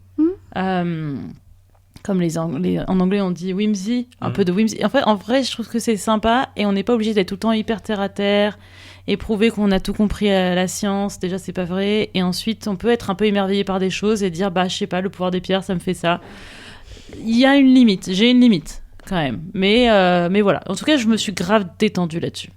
Comme en anglais on dit whimsy, un peu de whimsy. En fait, en vrai, je trouve que c'est sympa et on n'est pas obligé d'être tout le temps hyper terre à terre et prouver qu'on a tout compris à la science. Déjà, c'est pas vrai. Et ensuite, on peut être un peu émerveillé par des choses et dire, je sais pas, le pouvoir des pierres, ça me fait ça. Il y a une limite. J'ai une limite quand même. Mais voilà. En tout cas, je me suis grave détendue là-dessus.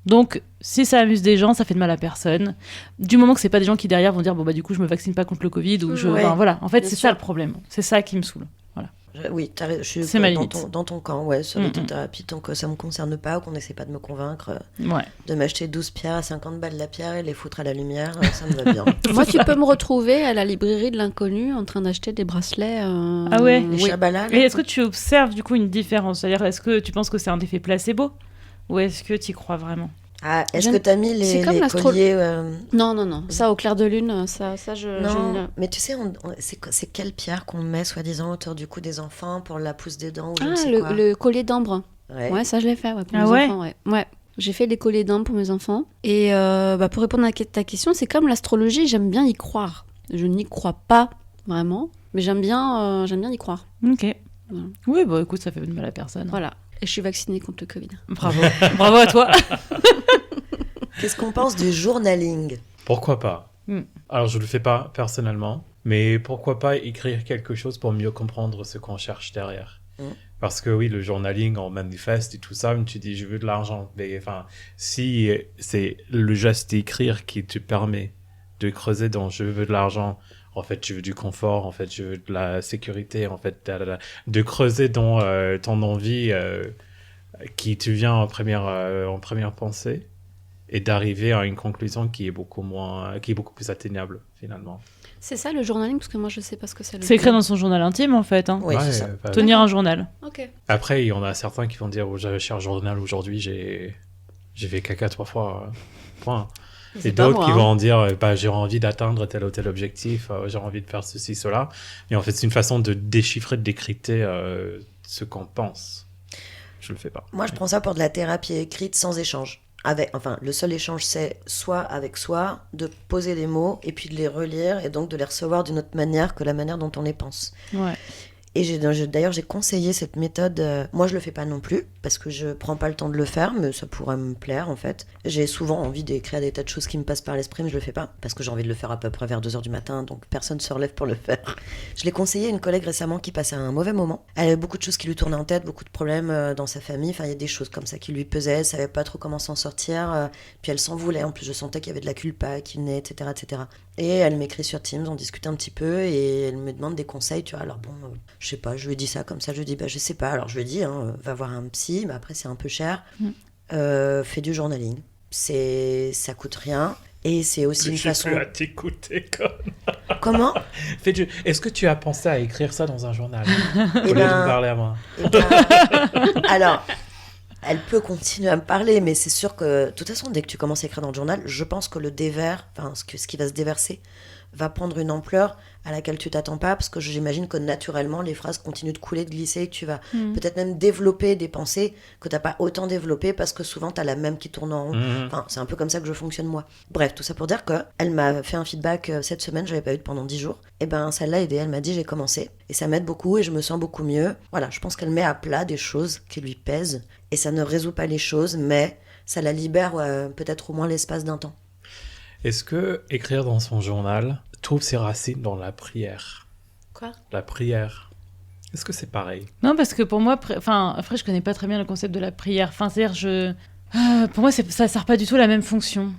Donc, si ça amuse des gens, ça fait de mal à personne. Du moment que c'est pas des gens qui derrière vont dire du coup je me vaccine pas contre le Covid ou voilà. En fait, c'est ça le problème. C'est ça qui me saoule. Voilà. Oui, je suis dans ton camp, sur l'autothérapie, tant que ça me concerne pas ou qu'on essaie pas de me convaincre de m'acheter 12 pierres à 50 balles la pierre et les foutre à la lumière, ça me va bien. Moi, tu peux me retrouver à la librairie de l'inconnu en train d'acheter des bracelets. Ah ouais. Les Shabala. Et est-ce que tu observes du coup une différence? C'est-à-dire, est-ce que tu penses que c'est un effet placebo ou est-ce que tu y crois vraiment? Est-ce que t'as mis les colliers Non. Ça, au clair de lune, ça non, mais tu sais, c'est quelle pierre qu'on met, soi-disant, autour du cou des enfants pour la pousse des dents ou je ne sais quoi. Le collier d'ambre. Ouais, ça, je l'ai fait pour mes enfants. Ouais. J'ai fait des colliers d'ambre pour mes enfants. Et pour répondre à ta question, c'est comme l'astrologie, j'aime bien y croire. Je n'y crois pas vraiment, mais j'aime bien y croire. Ok. Voilà. Oui, écoute, ça fait de mal à personne. Voilà. Et je suis vaccinée contre le Covid. Bravo. Bravo à toi. Qu'est-ce qu'on pense du journaling? Pourquoi pas? Alors, je le fais pas personnellement, mais pourquoi pas écrire quelque chose pour mieux comprendre ce qu'on cherche derrière? Parce que oui, le journaling, on manifeste et tout ça, mais tu dis je veux de l'argent. Mais enfin, si c'est le geste d'écrire qui te permet de creuser dans je veux de l'argent, en fait, je veux du confort, en fait, je veux de la sécurité, en fait, de creuser dans ton envie qui te vient en première pensée et d'arriver à une conclusion qui est beaucoup plus atteignable, finalement. C'est ça le journaling, parce que moi je sais pas ce que c'est. C'est écrit dans son journal intime en fait. Oui, c'est ça. Tenir un journal. Ok. Après, il y en a certains qui vont dire j'avais cherché un journal aujourd'hui, j'ai fait caca 3 fois. Point. Et d'autres qui vont dire j'ai envie d'atteindre tel ou tel objectif, j'ai envie de faire ceci, cela. Et en fait, c'est une façon de déchiffrer, de décrypter ce qu'on pense. Je le fais pas. Moi, je prends ça pour de la thérapie écrite sans échange. Le seul échange, c'est soit avec soi, de poser des mots et puis de les relire et donc de les recevoir d'une autre manière que la manière dont on les pense. Ouais. Et d'ailleurs, j'ai conseillé cette méthode. Moi, je le fais pas non plus parce que je prends pas le temps de le faire, mais ça pourrait me plaire en fait. J'ai souvent envie d'écrire des tas de choses qui me passent par l'esprit, mais je le fais pas parce que j'ai envie de le faire à peu près vers 2h du matin, donc personne se relève pour le faire. Je l'ai conseillé à une collègue récemment qui passait un mauvais moment. Elle avait beaucoup de choses qui lui tournaient en tête, beaucoup de problèmes dans sa famille. Enfin, il y a des choses comme ça qui lui pesaient. Elle savait pas trop comment s'en sortir. Puis elle s'en voulait. En plus, je sentais qu'il y avait de la culpa qui venait, etc., etc. Et elle m'écrit sur Teams, on discute un petit peu et elle me demande des conseils, tu vois. Alors bon, je sais pas, je lui ai dit ça comme ça, je lui ai dit je sais pas. Alors je lui ai dit va voir un psy, mais après c'est un peu cher. Fais du journaling, ça coûte rien et c'est aussi une façon. Je peux t'écouter Comment? Est-ce que tu as pensé à écrire ça dans un journal au lieu de me parler à moi? Alors Elle peut continuer à me parler, mais c'est sûr que, de toute façon, dès que tu commences à écrire dans le journal, je pense que le dévers, ce qui va se déverser, va prendre une ampleur à laquelle tu t'attends pas, parce que j'imagine que naturellement, les phrases continuent de couler, de glisser, et que tu vas peut-être même développer des pensées que t'as pas autant développées, parce que souvent, t'as la même qui tourne en rond. Enfin, c'est un peu comme ça que je fonctionne, moi. Bref, tout ça pour dire qu'elle m'a fait un feedback cette semaine, j'avais pas eu pendant 10 jours. Et ben, ça l'a aidé, elle m'a dit, j'ai commencé. Et ça m'aide beaucoup, et je me sens beaucoup mieux. Voilà, je pense qu'elle met à plat des choses qui lui pèsent, et ça ne résout pas les choses, mais ça la libère peut-être au moins l'espace d'un temps. Est-ce que écrire dans son journal trouve ses racines dans la prière? Quoi? La prière. Est-ce que c'est pareil? Non, parce que pour moi, après, je connais pas très bien le concept de la prière. Enfin, c'est-à-dire, pour moi, ça sert pas du tout la même fonction.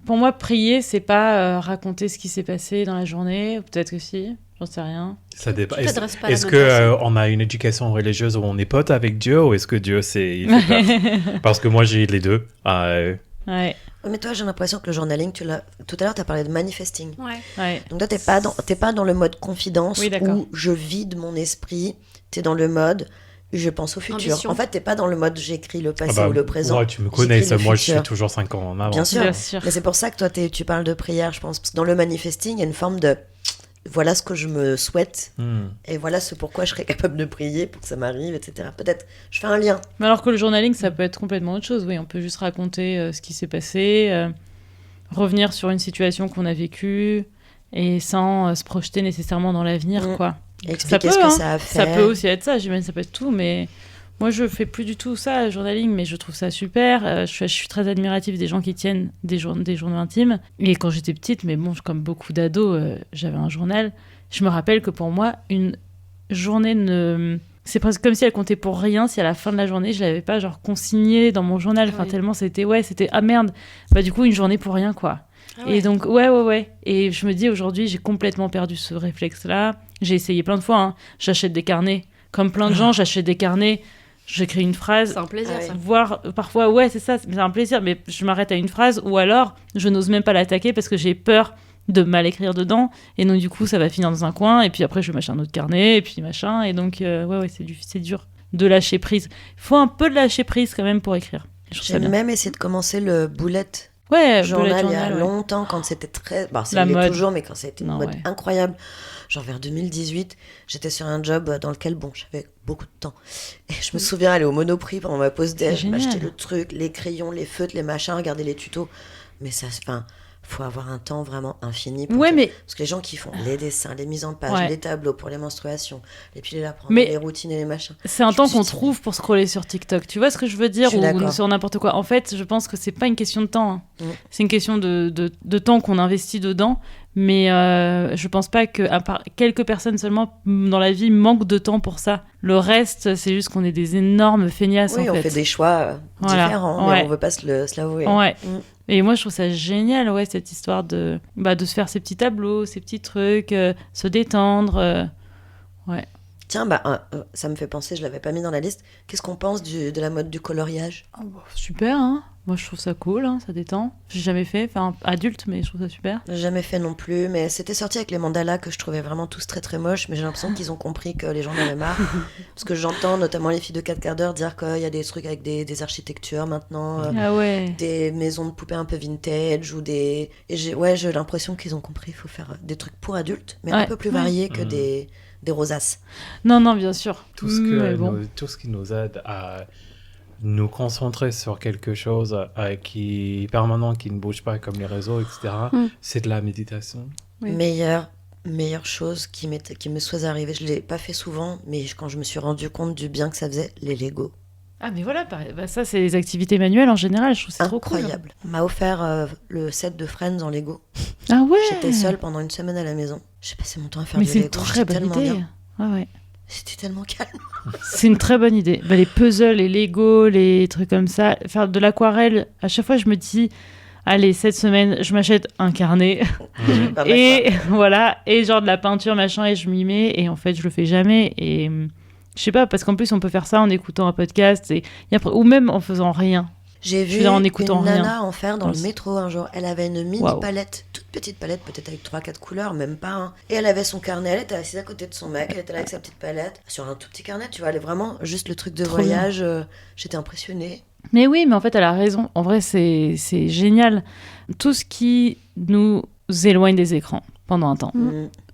Pour moi, prier, c'est pas raconter ce qui s'est passé dans la journée. Peut-être que si, j'en sais rien. Ça dépend. Tu t'adresses pas à la Est-ce même personne. qu'on a une éducation religieuse où on est pote avec Dieu, ou est-ce que Dieu, il fait peur? Parce que moi, j'ai les deux. Ouais. Mais toi, j'ai l'impression que le journaling, tout à l'heure, tu as parlé de manifesting. Ouais. Donc toi, t'es pas dans le mode confidence où je vide mon esprit. T'es dans le mode je pense au futur. Ambition. En fait, t'es pas dans le mode j'écris le passé ou le présent. Ouais, tu me connais, J'écris le moi je futur. suis toujours 5 ans en avant. Bien sûr. Bien sûr. Mais c'est pour ça que toi, tu parles de prière, je pense. Parce que dans le manifesting, il y a une forme de voilà ce que je me souhaite et voilà ce pourquoi je serais capable de prier pour que ça m'arrive, etc. Peut-être, je fais un lien. Mais alors que le journaling, ça peut être complètement autre chose. Oui, on peut juste raconter ce qui s'est passé, revenir sur une situation qu'on a vécue et sans se projeter nécessairement dans l'avenir, quoi. Expliquer ça ce peut, que ça a fait. Ça peut aussi être ça, j'imagine, ça peut être tout, mais moi je fais plus du tout ça, le journaling, mais je trouve ça super. Je suis très admirative des gens qui tiennent des journaux intimes. Et quand j'étais petite, mais bon, comme beaucoup d'ados, j'avais un journal. Je me rappelle que pour moi, une journée c'est presque comme si elle comptait pour rien si à la fin de la journée je l'avais pas genre consignée dans mon journal. Enfin, tellement c'était ah merde, bah du coup une journée pour rien, quoi. Ah ouais. Et donc ouais. Et je me dis aujourd'hui, j'ai complètement perdu ce réflexe-là. J'ai essayé plein de fois, hein. J'achète des carnets. Comme plein de gens, j'achète des carnets. J'écris une phrase. C'est un plaisir, ça. Voire parfois, ouais, c'est ça, c'est un plaisir, mais je m'arrête à une phrase ou alors je n'ose même pas l'attaquer parce que j'ai peur de mal écrire dedans. Et donc, du coup, ça va finir dans un coin. Et puis après, je vais mâcher un autre carnet. Et puis machin. Et donc, ouais, c'est dur de lâcher prise. Il faut un peu de lâcher prise quand même pour écrire. J'ai même essayé de commencer le bullet. Ouais, journal il y a ouais. longtemps quand c'était très c'est la il est mode. toujours mais quand c'était une mode ouais. incroyable, genre vers 2018, j'étais sur un job dans lequel j'avais beaucoup de temps et je me souviens aller au Monoprix pendant ma pause déj, m'acheter le truc, les crayons, les feutres, les machins, regarder les tutos, mais ça faut avoir un temps vraiment infini pour parce que les gens qui font les dessins, les mises en page, les tableaux pour les menstruations, les piles à prendre, les routines et les machins. C'est un temps qu'on trouve pour scroller sur TikTok. Tu vois ce que je veux dire, ou sur n'importe quoi. En fait, je pense que c'est pas une question de temps. Hein. C'est une question de temps qu'on investit dedans. Mais je pense pas que, à part quelques personnes seulement dans la vie, manquent de temps pour ça. Le reste, c'est juste qu'on est des énormes feignasses. Oui, en fait. On fait des choix différents, mais on veut pas se l'avouer. Ouais. Et moi, je trouve ça génial, cette histoire de se faire ces petits tableaux, ces petits trucs, se détendre. Ouais. Tiens, ça me fait penser, je l'avais pas mis dans la liste. Qu'est-ce qu'on pense de la mode du coloriage ? Super, hein. Moi, je trouve ça cool, hein, ça détend. J'ai jamais fait, adulte, mais je trouve ça super. J'ai jamais fait non plus, mais c'était sorti avec les mandalas que je trouvais vraiment tous très très moches, mais j'ai l'impression qu'ils ont compris que les gens en avaient marre. Parce que j'entends notamment les filles de 4 quarts d'heure dire qu'il y a des trucs avec des architectures maintenant, des maisons de poupées un peu vintage, ou des... Et j'ai l'impression qu'ils ont compris, il faut faire des trucs pour adultes, mais un peu plus variés que des rosaces. Non, bien sûr. Tout ce qui nous aide à nous concentrer sur quelque chose qui est permanent, qui ne bouge pas comme les réseaux, etc., c'est de la méditation. Oui. Meilleure chose qui me soit arrivée, je ne l'ai pas fait souvent, mais quand je me suis rendu compte du bien que ça faisait, les Lego. Ah mais voilà, ça c'est les activités manuelles en général, je trouve c'est trop cool. Incroyable. On m'a offert le set de Friends en Lego. Ah ouais. J'étais seule pendant une semaine à la maison. J'ai passé mon temps à faire du Lego. Mais c'est une très bonne idée. Ouais. C'était tellement calme. C'est une très bonne idée. Les puzzles, les Lego, les trucs comme ça. Faire de l'aquarelle, à chaque fois je me dis, allez, cette semaine, je m'achète un carnet. Et voilà, et genre de la peinture, machin, et je m'y mets. Et en fait, je le fais jamais. Et je sais pas, parce qu'en plus, on peut faire ça en écoutant un podcast, ou même en faisant rien. J'ai vu une nana en faire dans le métro un jour. Elle avait une mini palette, toute petite palette, peut-être avec 3-4 couleurs, même pas. Hein. Et elle avait son carnet, elle était assise à côté de son mec, elle était là avec sa petite palette, sur un tout petit carnet, tu vois, elle est vraiment juste le truc de voyage. J'étais impressionnée. Mais oui, mais en fait, elle a raison. En vrai, c'est génial. Tout ce qui nous éloigne des écrans pendant un temps.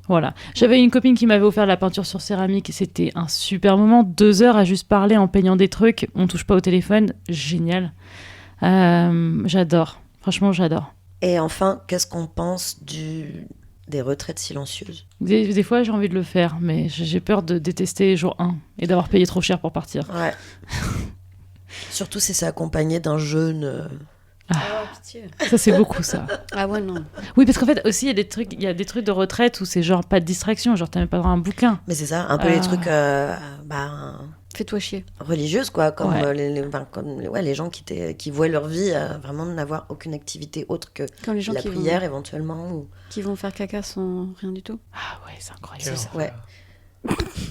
Voilà. J'avais une copine qui m'avait offert de la peinture sur céramique. C'était un super moment. 2 heures à juste parler en peignant des trucs. On touche pas au téléphone. Génial. J'adore. Franchement, j'adore. Et enfin, qu'est-ce qu'on pense des retraites silencieuses? Des fois, j'ai envie de le faire, mais j'ai peur de détester jour 1 et d'avoir payé trop cher pour partir. Ouais. Surtout si c'est accompagné d'un jeûne. Pitié. Ça, c'est beaucoup, ça. Ah ouais, non. Oui, parce qu'en fait, aussi, il y a des trucs de retraite où c'est genre pas de distraction, genre t'as même pas droit à un bouquin. Mais c'est ça, un peu les trucs Fais-toi chier. religieuses, quoi, comme, Ouais. les gens qui vouaient leur vie à vraiment n'avoir aucune activité autre que Comme les gens la qui prière, éventuellement. Ou... qui vont faire caca sans rien du tout. Ah ouais, c'est incroyable. Quelle ça, horreur.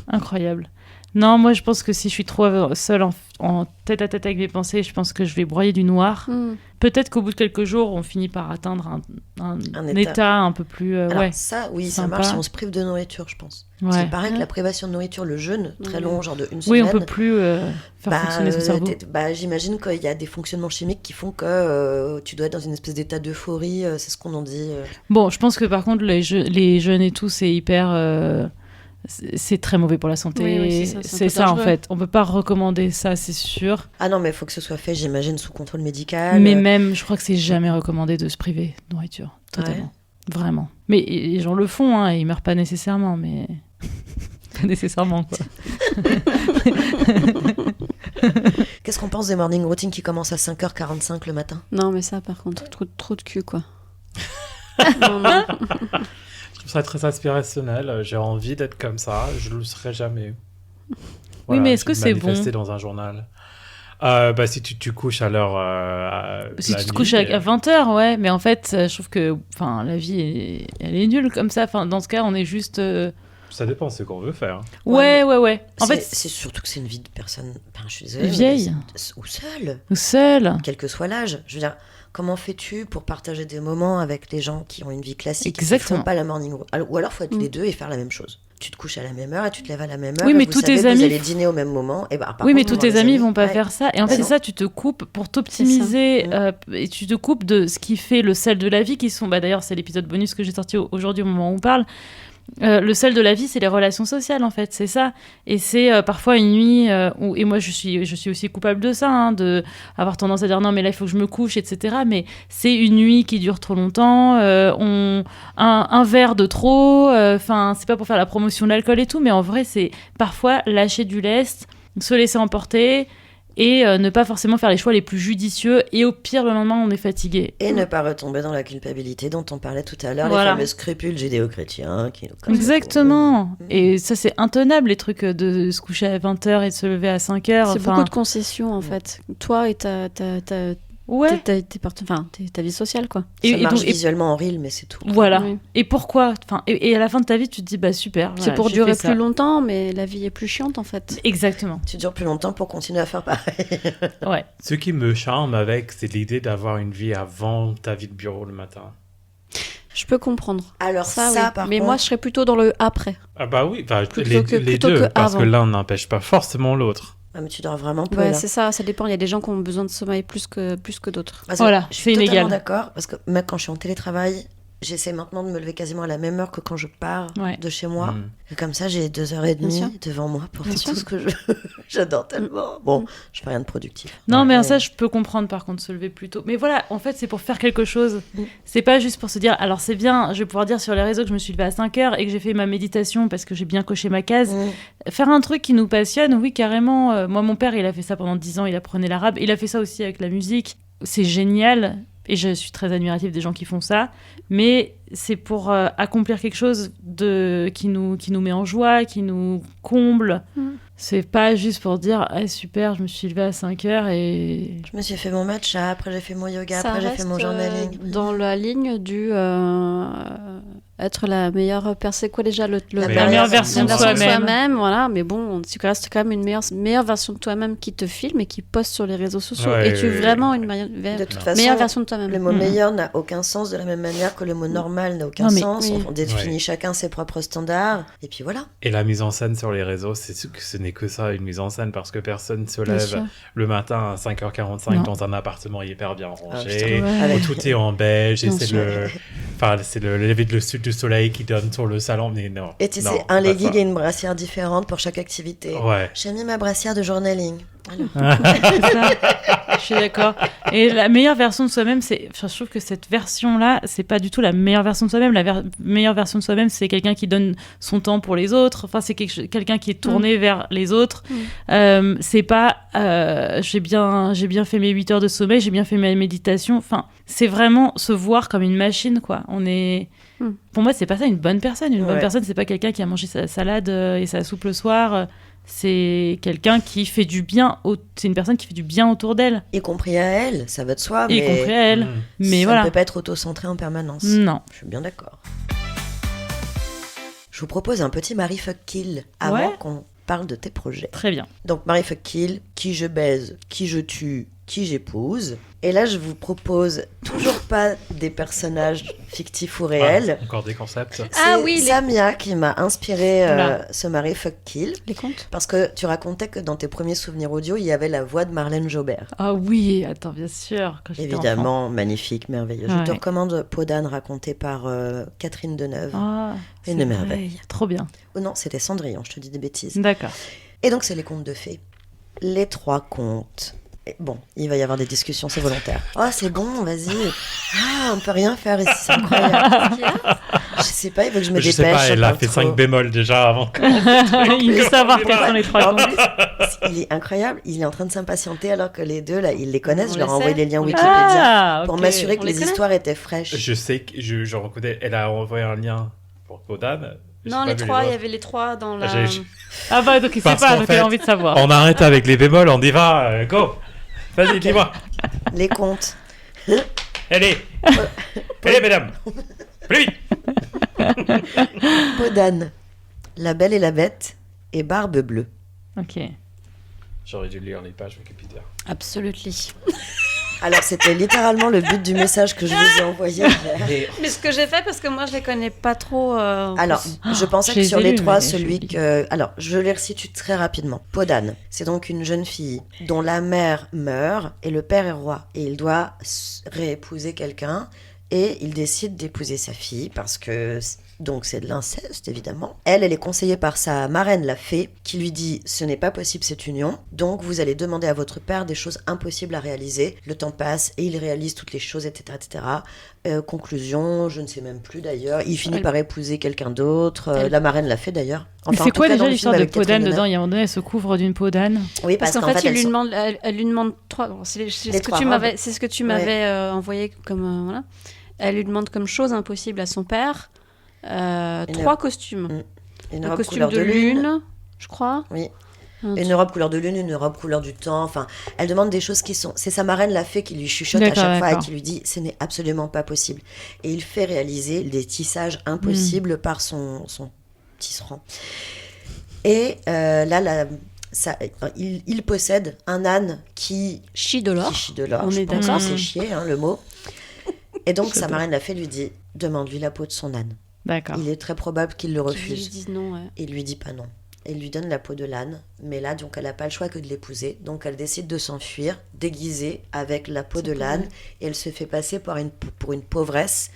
Incroyable. Non, moi, je pense que si je suis trop seule en tête-à-tête avec mes pensées, je pense que je vais broyer du noir. Peut-être qu'au bout de quelques jours, on finit par atteindre un état un peu plus... Alors ouais. ça, oui, ça Sympa. marche si on se prive de nourriture, je pense. Parce Ouais. qu'il paraît que la privation de nourriture, le jeûne très long, genre de une Oui, semaine... on peut plus faire fonctionner son cerveau. J'imagine qu'il y a des fonctionnements chimiques qui font que tu dois être dans une espèce d'état d'euphorie, c'est ce qu'on en dit. Bon, je pense que par contre, les jeunes et tout, c'est hyper... c'est très mauvais pour la santé. Oui, c'est ça, en fait. On peut pas recommander ça, c'est sûr. Ah non, mais il faut que ce soit fait, j'imagine, sous contrôle médical. Mais même, je crois que c'est jamais recommandé de se priver de nourriture. Totalement. Vraiment. Mais les gens le font, hein, et ils meurent pas nécessairement, mais... pas nécessairement, quoi. Qu'est-ce qu'on pense des morning routines qui commencent à 5h45 le matin? Non, mais ça, par contre, trop de cul, quoi. Non. Je trouve ça très aspirationnel. J'ai envie d'être comme ça. Je le serai jamais. Oui, mais est-ce que c'est manifesté dans un journal. Si tu couches à l'heure. Si la tu te nuit, couches à 20h, ouais, mais en fait, je trouve que la vie, elle est nulle comme ça. Dans ce cas, on est juste... Ça dépend, c'est ce qu'on veut faire. Ouais. En fait, c'est surtout que c'est une vie de personne, je suis désolée, vieille. ou seule, seul. quel que soit l'âge. Je veux dire, comment fais-tu pour partager des moments avec les gens qui ont une vie classique, Exactement. qui font pas la morning routine? Ou alors, faut être les deux et faire la même chose. Tu te couches à la même heure et tu te lèves à la même heure. Oui, mais et tous vous savez tes que amis... vous allez dîner au même moment. Et par oui, mais contre, tous tes amis vont pas ouais. faire ça. Et en fait, c'est non. ça, tu te coupes pour t'optimiser. Et tu te coupes de ce qui fait le sel de la vie, qui sont... d'ailleurs, c'est l'épisode bonus que j'ai sorti aujourd'hui au moment où on parle. Le sel de la vie, c'est les relations sociales, en fait, c'est ça. Et c'est parfois une nuit où... Et moi, je suis aussi coupable de ça, hein, de avoir tendance à dire non, mais là, il faut que je me couche, etc. Mais c'est une nuit qui dure trop longtemps, un verre de trop, c'est pas pour faire la promotion de l'alcool et tout, mais en vrai, c'est parfois lâcher du lest, se laisser emporter... et ne pas forcément faire les choix les plus judicieux, et au pire, le lendemain, on est fatigué. Et ne pas retomber dans la culpabilité dont on parlait tout à l'heure, Voilà. les fameux scrupules judéo-chrétiens qui nous cassent Exactement. Et ça, c'est intenable, les trucs de se coucher à 20h et de se lever à 5h. C'est beaucoup de concessions, en fait. Toi et ta Ouais. ta vie sociale, quoi. Ça marche visuellement en reel, mais c'est tout. Voilà. Oui. Et pourquoi et à la fin de ta vie, tu te dis, bah super. C'est voilà, pour j'ai durer fait ça. plus longtemps, mais la vie est plus chiante, en fait. Exactement. Tu dures plus longtemps pour continuer à faire pareil. Ouais. Ce qui me charme avec, c'est l'idée d'avoir une vie avant ta vie de bureau le matin. Je peux comprendre. Alors ça, oui. par mais contre... moi, je serais plutôt dans le après. Ah bah oui, Plutôt les plutôt deux, que parce que avant. l'un n'empêche pas forcément l'autre. Ah, mais tu dors vraiment peu, Ouais, là. c'est ça dépend. Il y a des gens qui ont besoin de sommeil plus que d'autres. Parce que Voilà, je c'est suis totalement inégal. d'accord, parce que même quand je suis en télétravail, j'essaie maintenant de me lever quasiment à la même heure que quand je pars Ouais. de chez moi. Mm. Et comme ça, j'ai 2 heures et Bien sûr. demie devant moi pour Bien faire sûr. tout ce que je j'adore tellement. Bon, je fais rien de productif. Non, mais Ouais. ça, je peux comprendre, par contre, se lever plus tôt. Mais voilà, en fait, c'est pour faire quelque chose. Mm. C'est pas juste pour se dire, alors c'est bien, je vais pouvoir dire sur les réseaux que je me suis levée à 5h et que j'ai fait ma méditation parce que j'ai bien coché ma case. Faire un truc qui nous passionne, oui, carrément. Moi, mon père, il a fait ça pendant 10 ans, il apprenait l'arabe. Il a fait ça aussi avec la musique. C'est génial. Et je suis très admirative des gens qui font ça. Mais c'est pour accomplir quelque chose qui nous met en joie, qui nous comble. Mm. C'est pas juste pour dire, ah, super, je me suis levée à 5h et... Je me suis fait mon matcha, après j'ai fait mon yoga, Ça après j'ai fait mon reste, journaling. dans la ligne du être la meilleure personne. C'est quoi déjà La La meilleure version de soi-même. Voilà, mais bon, tu restes quand même une meilleure version de toi-même qui te filme et qui poste sur les réseaux sociaux. Ouais, Es-tu vraiment une De toute façon, meilleure version de toi-même? Le mot meilleur n'a aucun sens de la même manière que le mot normal n'a aucun sens. oui. On définit Ouais. chacun ses propres standards. Et puis voilà. Et la mise en scène sur les réseaux, ce n'est que ça, une mise en scène, parce que personne se Bien sûr. lève le matin à 5h45 Non. dans un appartement hyper bien rangé, putain, ouais. Avec- où tout est en beige, et Bien c'est sûr. c'est le lever du soleil qui donne sur le salon. Mais non. Et tu non, sais, c'est un pas legging ça. et une brassière différente pour chaque activité. Ouais. J'ai mis ma brassière de journaling. Alors, C'est ça. Je suis d'accord. Et la meilleure version de soi-même, je trouve que cette version-là, c'est pas du tout la meilleure version de soi-même. La meilleure version de soi-même, c'est quelqu'un qui donne son temps pour les autres. Enfin, c'est quelqu'un qui est tourné vers les autres. C'est pas j'ai bien fait mes 8 heures de sommeil, j'ai bien fait ma méditation. Enfin, c'est vraiment se voir comme une machine, quoi. Pour moi, c'est pas ça une bonne personne. Une bonne personne, c'est pas quelqu'un qui a mangé sa salade et sa soupe le soir. C'est quelqu'un qui fait du bien. C'est une personne qui fait du bien autour d'elle. y compris à elle, ça va de soi. Y mais compris à elle. Mm. Mais ça voilà. ne peut pas être auto-centré en permanence. Non. Je suis bien d'accord. Je vous propose un petit Mary Fuck Kill avant Ouais. qu'on parle de tes projets. Très bien. Donc Mary Fuck Kill, qui je baise, qui je tue, qui j'épouse. Et là, je vous propose toujours pas des personnages fictifs ou réels. Ah, encore des concepts. C'est Ah oui, les- Samia qui m'a inspiré Oula. ce Mary Fuck Kill. Les comptes? Parce que tu racontais que dans tes premiers souvenirs audio, il y avait la voix de Marlène Jobert. Ah oui, attends, bien sûr. Quand j'étais enfant. Évidemment, magnifique, merveilleux. Je Ouais. te recommande Peau d'âne racontée par Catherine Deneuve. Ah, c'est Une vrai, merveille. Trop bien. Oh non, c'était Cendrillon, je te dis des bêtises. D'accord. Et donc, c'est les contes de fées. Les 3 contes. Et bon, il va y avoir des discussions, c'est volontaire. Oh, c'est bon, vas-y. Ah, on peut rien faire ici, c'est incroyable. Je sais pas, il veut que je me Je dépêche. sais pas, elle a j'entends fait trop. 5 bémols déjà avant. Il veut savoir quels sont les 3 En comptes. plus, il est incroyable, il est en train de s'impatienter alors que les deux, là, ils les connaissent. On Je leur ai les envoyé sait, les liens on les Wikipédia pour ok. m'assurer que On les les connaît. histoires étaient fraîches. Je sais que je reconnais, elle a envoyé un lien pour Podane. Non, les 3, il y avait les 3 dans la... Ah bah donc il sait Parce pas, qu'en donc il fait, a envie de savoir. On arrête avec les bémols, on y va, go. Vas-y, dis-moi. Les contes. Allez, allez, mesdames, plus vite. Peau d'âne, La Belle et la Bête et Barbe Bleue. Ok. J'aurais dû lire les pages Wikipédia. Absolutely. Alors, c'était littéralement le but du message que je vous ai envoyé. Mais ce que j'ai fait, parce que moi, je les connais pas trop... Alors, je pensais je que les sur ai les lus, 3, mais celui je- que... Alors, je les resitue très rapidement. Peau d'âne, c'est donc une jeune fille dont la mère meurt et le père est roi. Et il doit réépouser quelqu'un et il décide d'épouser sa fille parce que... Donc c'est de l'inceste, évidemment. Elle est conseillée par sa marraine, la fée, qui lui dit « Ce n'est pas possible cette union, donc vous allez demander à votre père des choses impossibles à réaliser. » Le temps passe et il réalise toutes les choses, etc. etc. Conclusion, je ne sais même plus d'ailleurs. Il finit Elle- par épouser quelqu'un d'autre. Elle- La marraine l'a fait d'ailleurs. Mais Enfin, en c'est tout quoi cas, déjà dans le l'histoire film de avec peau d'âne Catherine dedans? Deneuve. Il y a un moment donné, elle se couvre d'une peau d'âne. Oui, Parce qu'en fait, il elles lui sont- demande, elle lui demande 3... Bon, c'est ce Les que trois tu robes. m'avais, c'est ce que tu m'avais envoyé comme... voilà. Elle lui demande comme chose impossible à son père 3 costumes. Une Un robe costume couleur de lune, je crois. Oui. Un Une robe couleur de lune, une robe couleur du temps. Enfin, elle demande des choses qui sont. C'est sa marraine, la fée, qui lui chuchote à D'accord, chaque fois et d'accord. qui lui dit ce n'est absolument pas possible. Et il fait réaliser des tissages impossibles par son tisserand. Et il possède un âne qui Chie de l'or. chie de l'or. On Je est pense d'accord. que c'est chier, le mot. Et donc, sa marraine, la fée, lui dit demande-lui la peau de son âne. D'accord. Il est très probable qu'il le Qui lui refuse. disent non, ouais. Il lui dit pas non. Il lui donne la peau de l'âne, mais là, donc, elle n'a pas le choix que de l'épouser. Donc, elle décide de s'enfuir, déguisée avec la peau de l'âne, et elle se fait passer pour une pauvresse.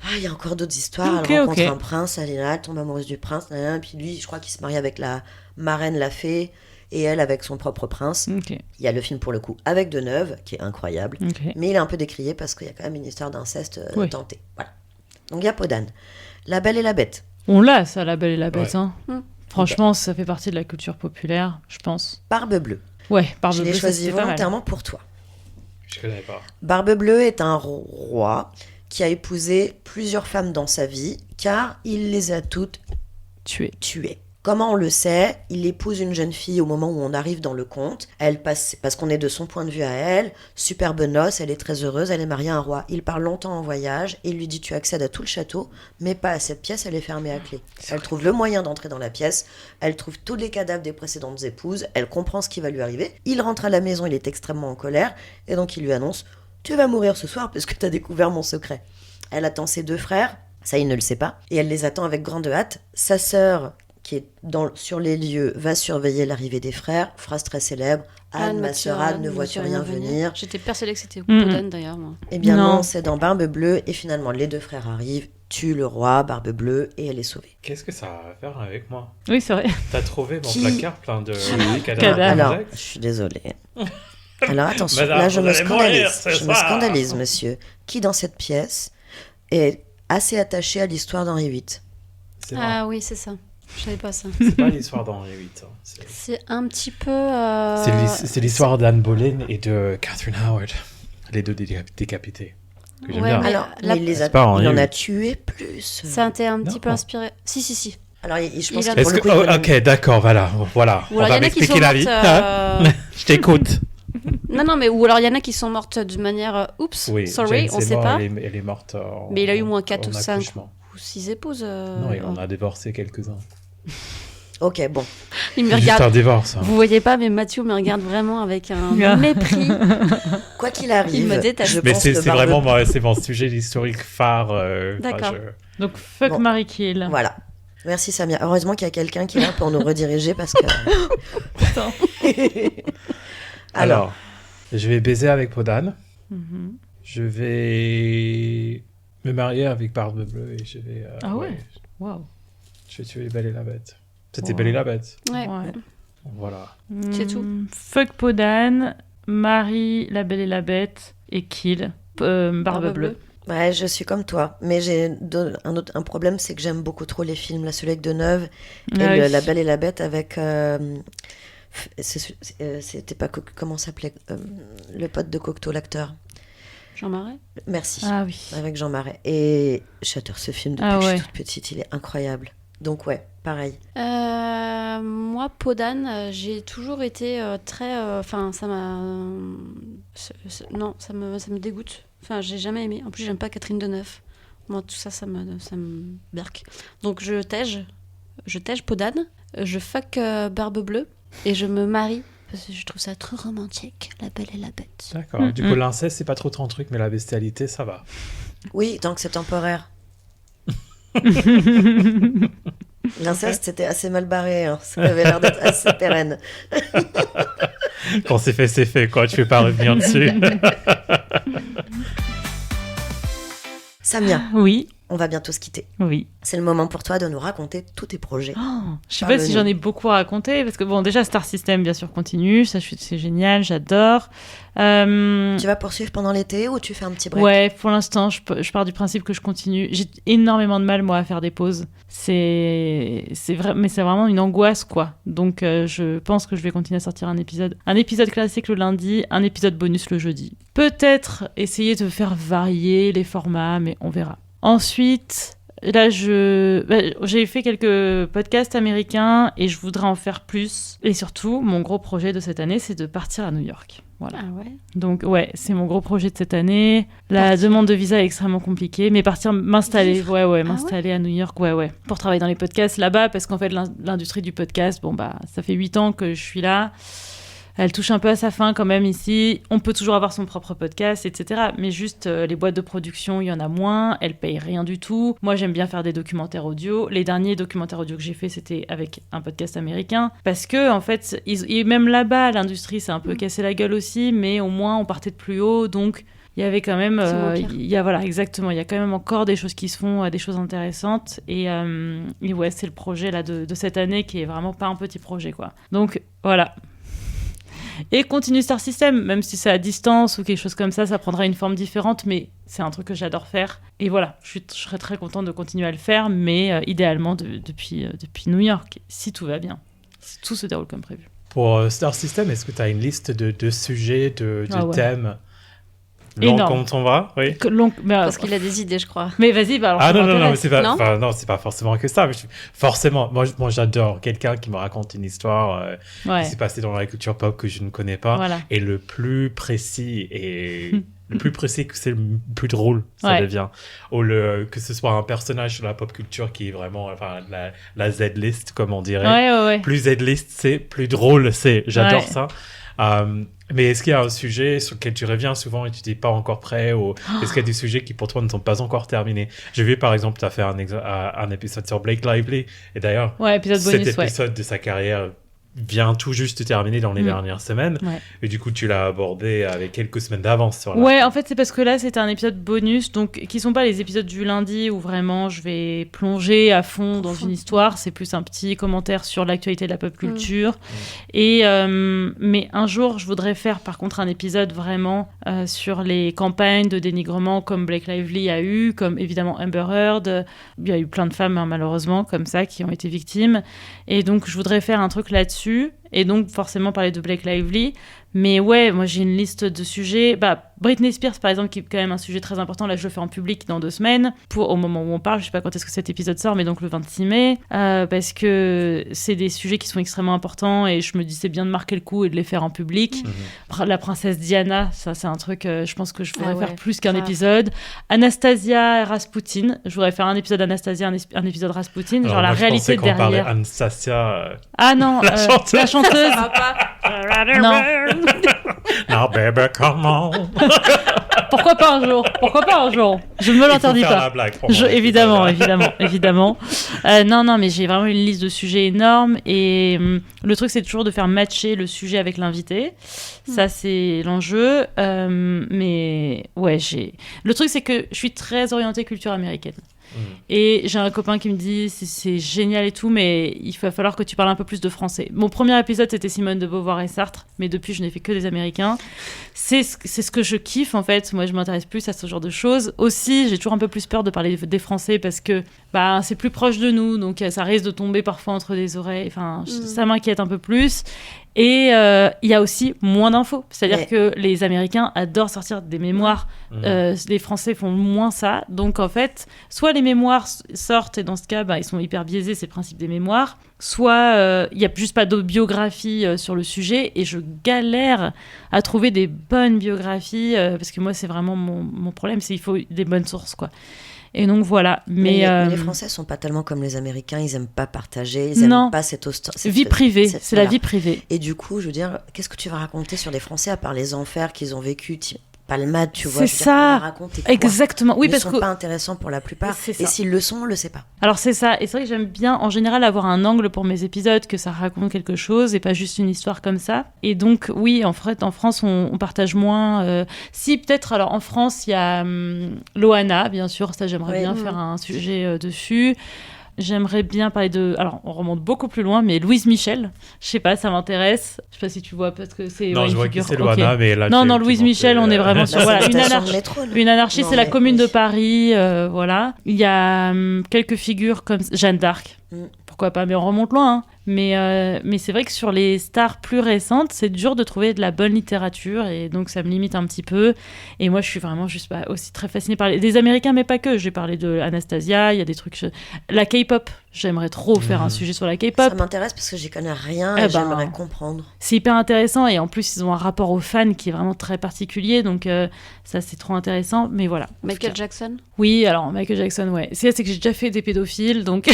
Ah, il y a encore d'autres histoires. Ok, Elle rencontre ok. un prince, elle tombe amoureuse du prince, et puis lui, je crois qu'il se marie avec la marraine, la fée, et elle avec son propre prince. Ok. Il y a le film, pour le coup, avec Deneuve, qui est incroyable, Ok. mais il est un peu décrié parce qu'il y a quand même une histoire d'inceste Oui. tentée. Voilà. Donc, il y a Peau d'âne. La Belle et la Bête. On l'a, ça, La Belle et la Bête. Ouais. Hein. Mm. Franchement, ça fait partie de la culture populaire, je pense. Barbe Bleue. Ouais, Barbe Je l'ai Bleue, ça, choisi c'était pas mal. volontairement pour toi. Je connais pas. Barbe Bleue est un roi qui a épousé plusieurs femmes dans sa vie, car il les a toutes Tué. tuées. Comment on le sait? Il épouse une jeune fille au moment où on arrive dans le conte. Elle passe, parce qu'on est de son point de vue à elle, superbe noce, elle est très heureuse, elle est mariée à un roi. Il part longtemps en voyage et il lui dit tu accèdes à tout le château, mais pas à cette pièce, elle est fermée à clé. Elle trouve le moyen d'entrer dans la pièce, elle trouve tous les cadavres des précédentes épouses, elle comprend ce qui va lui arriver. Il rentre à la maison, il est extrêmement en colère et donc il lui annonce tu vas mourir ce soir parce que t'as découvert mon secret. Elle attend ses 2 frères, ça il ne le sait pas, et elle les attend avec grande hâte. Sa sœur qui est sur les lieux, va surveiller l'arrivée des frères. Phrase très célèbre. Anne, ma sœur Anne, ne vois-tu rien venir? J'étais persuadée que c'était Podane d'ailleurs, moi. Eh bien non, c'est dans Barbe Bleue. Et finalement, les 2 frères arrivent, tuent le roi, Barbe Bleue, et elle est sauvée. Qu'est-ce que ça a à faire avec moi? Oui, c'est vrai. T'as trouvé mon placard plein de cadavres. Alors, je suis désolée. Alors attention, là je me scandalise. Je me scandalise, monsieur. Qui dans cette pièce est assez attaché à l'histoire d'Henri VIII? Ah oui, c'est ça. Je savais pas ça. C'est pas l'histoire d'Henri VIII. Hein. C'est un petit peu... C'est l'histoire d'Anne Boleyn et de Catherine Howard. Les 2 décapités. Que j'aime bien. Alors, la... il en a tué plus. Ça a été un petit peu inspiré. Si. Alors, je pense que pour le coup... Ok, d'accord, voilà. On va m'expliquer la vie. Je t'écoute. Non, mais ou alors il y en a qui sont mortes d'une manière... oui, sorry, Jane on sait pas. Elle est morte mais il a eu moins 4 ou 5 ou 6 épouses. Non, il en a divorcé quelques-uns. Ok, bon. Il me regarde. Juste un divorce. Hein. Vous voyez pas, mais Mathieu me regarde vraiment avec un mépris. Quoi qu'il arrive, il me déteste. je mais pense c'est que vraiment c'est mon sujet historique phare. D'accord. Donc fuck Marie Kill. Voilà. Merci Samia. Heureusement qu'il y a quelqu'un qui est là pour nous rediriger parce que. Putain. Alors, je vais baiser avec Podane. Mm-hmm. Je vais me marier avec Barbe Bleue et je vais. Ah ouais. Waouh. Je vais tuer Belle et la Bête. C'était Belle et la Bête. Ouais. Voilà. C'est tout. Fuck Podane, Marie, la Belle et la Bête et Kill, Barbe Bleue. Ouais, je suis comme toi. Mais j'ai un problème, c'est que j'aime beaucoup trop les films. La Soleil de Neuve et La Belle et la Bête avec. C'était pas. Comment s'appelait le pote de Cocteau, l'acteur? Jean Marais. Merci. Ah oui. Avec Jean Marais. Et j'adore ce film depuis que je suis toute petite. Il est incroyable. Donc ouais, pareil. Moi, Podane, j'ai toujours été très... Enfin, ça m'a... Non, ça me dégoûte. Enfin, j'ai jamais aimé. En plus, j'aime pas Catherine Deneuve. Moi, tout ça, ça me berque. Donc, je tège Podane. Je fuck Barbe Bleue. Et je me marie. Parce que je trouve ça trop romantique, La Belle et la Bête. D'accord. Du coup, l'inceste, c'est pas trop ton truc, mais la bestialité, ça va. Oui, tant que c'est temporaire. L'inceste, c'était assez mal barré. Hein. Ça avait l'air d'être assez pérenne. Quand c'est fait, quoi. Tu peux pas revenir dessus. Samia. Oui. On va bientôt se quitter. Oui. C'est le moment pour toi de nous raconter tous tes projets. Je sais pas si j'en ai beaucoup à raconter, parce que bon, déjà Star System, bien sûr, continue. Ça, c'est génial, j'adore. Tu vas poursuivre pendant l'été ou tu fais un petit break? Ouais, pour l'instant, je pars du principe que je continue. J'ai énormément de mal, moi, à faire des pauses. C'est vrai, mais c'est vraiment une angoisse, quoi. Donc, je pense que je vais continuer à sortir un épisode classique le lundi, un épisode bonus le jeudi. Peut-être essayer de faire varier les formats, mais on verra. Ensuite, là, j'ai fait quelques podcasts américains et je voudrais en faire plus. Et surtout, mon gros projet de cette année, c'est de partir à New York. Voilà. Ah ouais. Donc, ouais, c'est mon gros projet de cette année. La demande de visa est extrêmement compliquée, mais m'installer à New York, ouais. Pour travailler dans les podcasts là-bas, parce qu'en fait, l'industrie du podcast, bon, bah, ça fait 8 ans que je suis là. Elle touche un peu à sa fin quand même ici. On peut toujours avoir son propre podcast, etc. Mais juste, les boîtes de production, il y en a moins. Elles payent rien du tout. Moi, j'aime bien faire des documentaires audio. Les derniers documentaires audio que j'ai fait, c'était avec un podcast américain. Parce que, en fait, et même là-bas, l'industrie s'est un peu cassé la gueule aussi. Mais au moins, on partait de plus haut. Donc, il y avait quand même... voilà, exactement. Il y a quand même encore des choses qui se font, des choses intéressantes. Et ouais, c'est le projet là, de cette année qui est vraiment pas un petit projet, quoi. Donc, voilà. Et continue Star System, même si c'est à distance ou quelque chose comme ça prendra une forme différente, mais c'est un truc que j'adore faire. Et voilà, je serais très contente de continuer à le faire, mais idéalement depuis New York, si tout va bien, si tout se déroule comme prévu. Pour Star System, est-ce que tu as une liste de sujets, de thèmes Long énorme. comme ton bras, oui. Parce qu'il a des idées, je crois. Mais vas-y, bah alors. Ah ça non, mais m'intéresse. c'est pas, Non non, c'est pas forcément que ça. Mais forcément, moi j'adore quelqu'un qui me raconte une histoire Ouais. qui s'est passée dans la culture pop que je ne connais pas. Voilà. Et le plus précis le plus précis que c'est le plus drôle, ça devient. Ou que ce soit un personnage sur la pop culture qui est vraiment la Z-list, comme on dirait. Ouais. Plus Z-list, c'est plus drôle, c'est. J'adore Ouais. ça. Mais est-ce qu'il y a un sujet sur lequel tu reviens souvent et tu n'es pas encore prêt ou est-ce qu'il y a des sujets qui pour toi ne sont pas encore terminés? J'ai vu par exemple, tu as fait un épisode sur Blake Lively et d'ailleurs, épisode bonus, cet épisode de sa carrière vient tout juste de terminer dans les dernières semaines. Ouais. Et du coup, tu l'as abordé avec quelques semaines d'avance sur la Ouais, fin. en fait, c'est parce que là, c'était un épisode bonus, donc qui sont pas les épisodes du lundi où vraiment je vais plonger à fond dans une histoire. C'est plus un petit commentaire sur l'actualité de la pop culture. Et mais un jour, je voudrais faire par contre un épisode vraiment sur les campagnes de dénigrement comme Blake Lively a eu, comme évidemment Amber Heard. Il y a eu plein de femmes, malheureusement, comme ça, qui ont été victimes. Et donc, je voudrais faire un truc là-dessus. Et donc, forcément, parler de Blake Lively. Mais ouais, moi, j'ai une liste de sujets. Britney Spears, par exemple, qui est quand même un sujet très important. Là, je le fais en public dans 2 semaines. Au moment où on parle, je sais pas quand est-ce que cet épisode sort, mais donc le 26 mai. Parce que c'est des sujets qui sont extrêmement importants. Et je me dis, c'est bien de marquer le coup et de les faire en public. La princesse Diana, ça, c'est un truc, je pense que je voudrais faire plus qu'un épisode. Anastasia et Rasputin. Je voudrais faire un épisode Anastasia, un épisode Rasputin. Alors, genre la moi, réalité je pensais qu'on parlait derrière. Anastasia. Ah non, La chanteuse. la chanteuse. Non. Now, baby, come on. Pourquoi pas un jour Je ne me l'interdis Il faut faire pas. la blague, pour moi. Évidemment. Non, mais j'ai vraiment une liste de sujets énorme et le truc c'est toujours de faire matcher le sujet avec l'invité. Ça c'est l'enjeu. Mais ouais, le truc c'est que je suis très orientée culture américaine. Et j'ai un copain qui me dit c'est génial et tout, mais il va falloir que tu parles un peu plus de français. Mon premier épisode c'était Simone de Beauvoir et Sartre, mais depuis je n'ai fait que des Américains. C'est ce que je kiffe en fait. Moi je m'intéresse plus à ce genre de choses. Aussi j'ai toujours un peu plus peur de parler des Français parce que c'est plus proche de nous, donc ça risque de tomber parfois entre des oreilles. Enfin ça m'inquiète un peu plus. Et il y a aussi moins d'infos. C'est-à-dire que les Américains adorent sortir des mémoires. Les Français font moins ça. Donc, en fait, soit les mémoires sortent, et dans ce cas, ils sont hyper biaisés, c'est le principe des mémoires. Soit il n'y a juste pas de biographie sur le sujet. Et je galère à trouver des bonnes biographies. Parce que moi, c'est vraiment mon problème. C'est qu'il faut des bonnes sources, quoi. Et donc voilà. Mais les Français sont pas tellement comme les Américains, ils aiment pas partager, ils aiment pas cette vie privée, c'est la vie privée. Et du coup, je veux dire, qu'est-ce que tu vas raconter sur les Français à part les enfers qu'ils ont vécu, Palmade, tu vois. C'est ça, exactement. Oui, ils parce ne sont pas intéressants pour la plupart. Et s'ils le sont, on le sait pas. Alors c'est ça. Et c'est vrai que j'aime bien, en général, avoir un angle pour mes épisodes, que ça raconte quelque chose et pas juste une histoire comme ça. Et donc, oui, en fait, en France, on partage moins. Si, peut-être, alors en France, il y a Loana, bien sûr. Ça, j'aimerais bien faire un sujet dessus. J'aimerais bien parler de... Alors, on remonte beaucoup plus loin, mais Louise Michel. Je sais pas, ça m'intéresse. Je sais pas si tu vois, parce que c'est... Non, je vois figure... qui c'est Loana, mais là... Non, Louise Michel, on est vraiment sur... Voilà, une anarchie, c'est la commune de Paris, voilà. Il y a quelques figures comme Jeanne d'Arc. Pourquoi pas, mais on remonte loin, hein. Mais c'est vrai que sur les stars plus récentes, c'est dur de trouver de la bonne littérature et donc ça me limite un petit peu. Et moi, je suis vraiment juste aussi très fascinée par des Américains, mais pas que. J'ai parlé de Anastasia, il y a des trucs... La K-pop, j'aimerais trop faire un sujet sur la K-pop. Ça m'intéresse parce que j'y connais rien et j'aimerais comprendre. C'est hyper intéressant et en plus, ils ont un rapport aux fans qui est vraiment très particulier, donc ça, c'est trop intéressant. Mais voilà. Michael Jackson ? Oui, alors Michael Jackson, ouais. C'est que j'ai déjà fait des pédophiles, donc...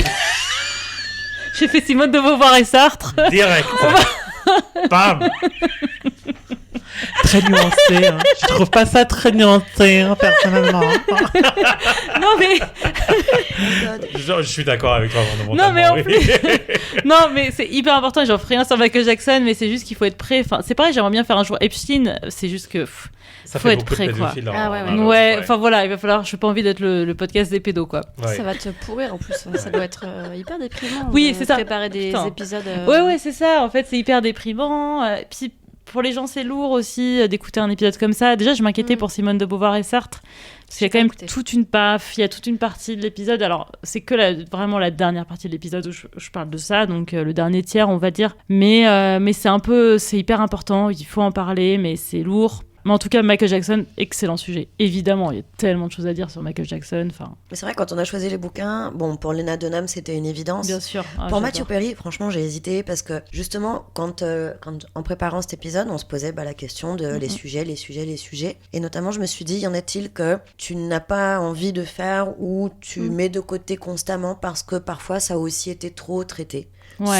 J'ai fait Simone de Beauvoir et Sartre. Direct. Bam. Très nuancé. Hein. Je trouve pas ça très nuancé, hein, personnellement. Non, mais... je suis d'accord avec toi. Non, mais en plus... non, mais c'est hyper important. J'en ferai rien sur Michael Jackson, mais c'est juste qu'il faut être prêt. Enfin, c'est pareil, j'aimerais bien faire un jour Epstein. C'est juste que... Ça faut fait être prêt, quoi. Ouais, enfin voilà, il va falloir... Je n'ai pas envie d'être le podcast des pédos, quoi. Ouais. Ça va te pourrir, en plus. Ça doit être hyper déprimant. Oui, c'est ça. Préparer des épisodes... Ouais, c'est ça. En fait, c'est hyper déprimant. Puis... Pour les gens, c'est lourd aussi d'écouter un épisode comme ça. Déjà, je m'inquiétais pour Simone de Beauvoir et Sartre. Parce qu'il y a quand même il y a toute une partie de l'épisode. Alors, c'est que vraiment la dernière partie de l'épisode où je parle de ça. Donc, le dernier tiers, on va dire. Mais c'est hyper important. Il faut en parler, mais c'est lourd. Mais en tout cas, Michael Jackson, excellent sujet. Évidemment, il y a tellement de choses à dire sur Michael Jackson. Mais c'est vrai, quand on a choisi les bouquins, bon, pour Lena Dunham, c'était une évidence. Bien sûr. Pour Matthew Perry, franchement, j'ai hésité parce que justement, quand en préparant cet épisode, on se posait la question de les sujets. Et notamment, je me suis dit, y en a-t-il que tu n'as pas envie de faire ou tu mets de côté constamment parce que parfois ça a aussi été trop traité,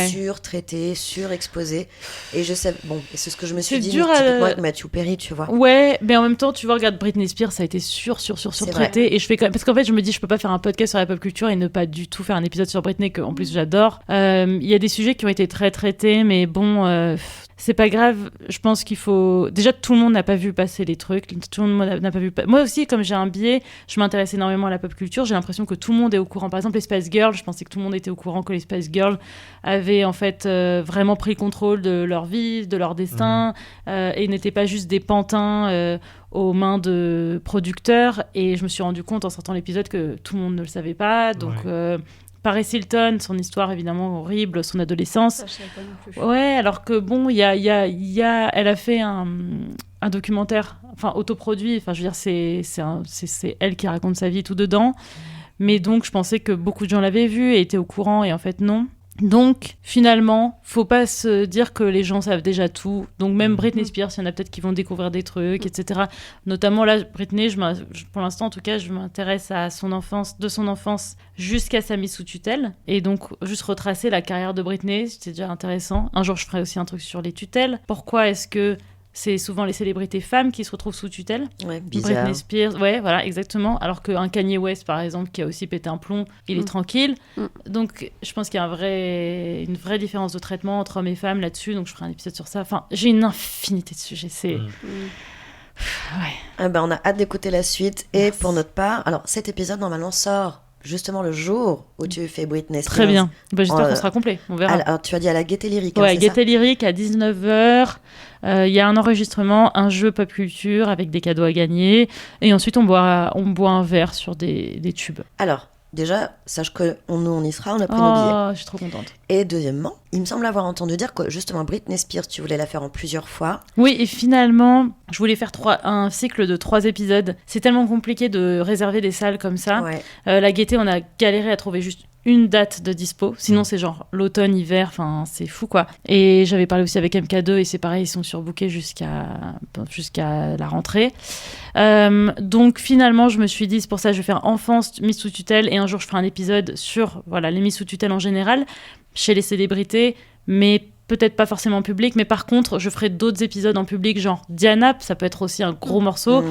surtraité, surexposé. Et je sais, bon, et c'est ce que je me suis dit typiquement avec Matthew Perry, tu vois. Ouais, mais en même temps, tu vois, regarde Britney Spears, ça a été surtraité. Et je fais quand même, parce qu'en fait, je me dis, je peux pas faire un podcast sur la pop culture et ne pas du tout faire un épisode sur Britney, que en plus j'adore. Il y a des sujets qui ont été très traités, mais bon. C'est pas grave, je pense qu'il faut... Déjà, tout le monde n'a pas vu passer les trucs, tout le monde n'a pas vu... Moi aussi, comme j'ai un biais, je m'intéresse énormément à la pop culture, j'ai l'impression que tout le monde est au courant. Par exemple, les Spice Girls, je pensais que tout le monde était au courant que les Spice Girls avaient en fait vraiment pris le contrôle de leur vie, de leur destin, et n'étaient pas juste des pantins aux mains de producteurs. Et je me suis rendu compte en sortant l'épisode que tout le monde ne le savait pas, donc... Paris Hilton, son histoire évidemment horrible, son adolescence. Ça, je savais pas non plus. Ouais, alors que bon, elle a fait un documentaire, enfin autoproduit. Enfin, je veux dire, c'est elle qui raconte sa vie tout dedans. Mais donc, je pensais que beaucoup de gens l'avaient vu et étaient au courant, et en fait non. Donc, finalement, faut pas se dire que les gens savent déjà tout. Donc, même Britney Spears, il y en a peut-être qui vont découvrir des trucs, etc. Notamment, là, Britney, pour l'instant, en tout cas, je m'intéresse à de son enfance jusqu'à sa mise sous tutelle. Et donc, juste retracer la carrière de Britney, c'était déjà intéressant. Un jour, je ferai aussi un truc sur les tutelles. Pourquoi est-ce que c'est souvent les célébrités femmes qui se retrouvent sous tutelle. Ouais, bizarre. Britney Spears, ouais, voilà, exactement. Alors qu'un Kanye West, par exemple, qui a aussi pété un plomb, il est tranquille. Donc, je pense qu'il y a une vraie différence de traitement entre hommes et femmes là-dessus. Donc, je ferai un épisode sur ça. Enfin, j'ai une infinité de sujets. C'est... Ouais. On a hâte d'écouter la suite. Et pour notre part, alors cet épisode, normalement, sort justement le jour où tu fais Britney Spears. Très bien. J'espère qu'on sera complet. On verra. Alors, tu as dit à la Gaieté Lyrique. Ouais, Gaieté Lyrique à 19h. Il y a un enregistrement, un jeu pop culture avec des cadeaux à gagner. Et ensuite, on boit un verre sur des tubes. Alors, déjà, sache que nous, on y sera, on a pris nos billets. Je suis trop contente. Et deuxièmement, il me semble avoir entendu dire que justement Britney Spears, tu voulais la faire en plusieurs fois. Oui, et finalement, je voulais faire un cycle de 3 épisodes. C'est tellement compliqué de réserver des salles comme ça. Ouais. La Gaieté, on a galéré à trouver juste une date de dispo. Sinon, c'est genre l'automne, hiver, enfin, c'est fou, quoi. Et j'avais parlé aussi avec MK2, et c'est pareil, ils sont surbookés jusqu'à la rentrée. Donc, finalement, je me suis dit, c'est pour ça que je vais faire enfance, mise sous tutelle, et un jour, je ferai un épisode sur les mises sous tutelle en général, chez les célébrités, mais peut-être pas forcément en public, mais par contre, je ferai d'autres épisodes en public, genre Diana, ça peut être aussi un gros morceau.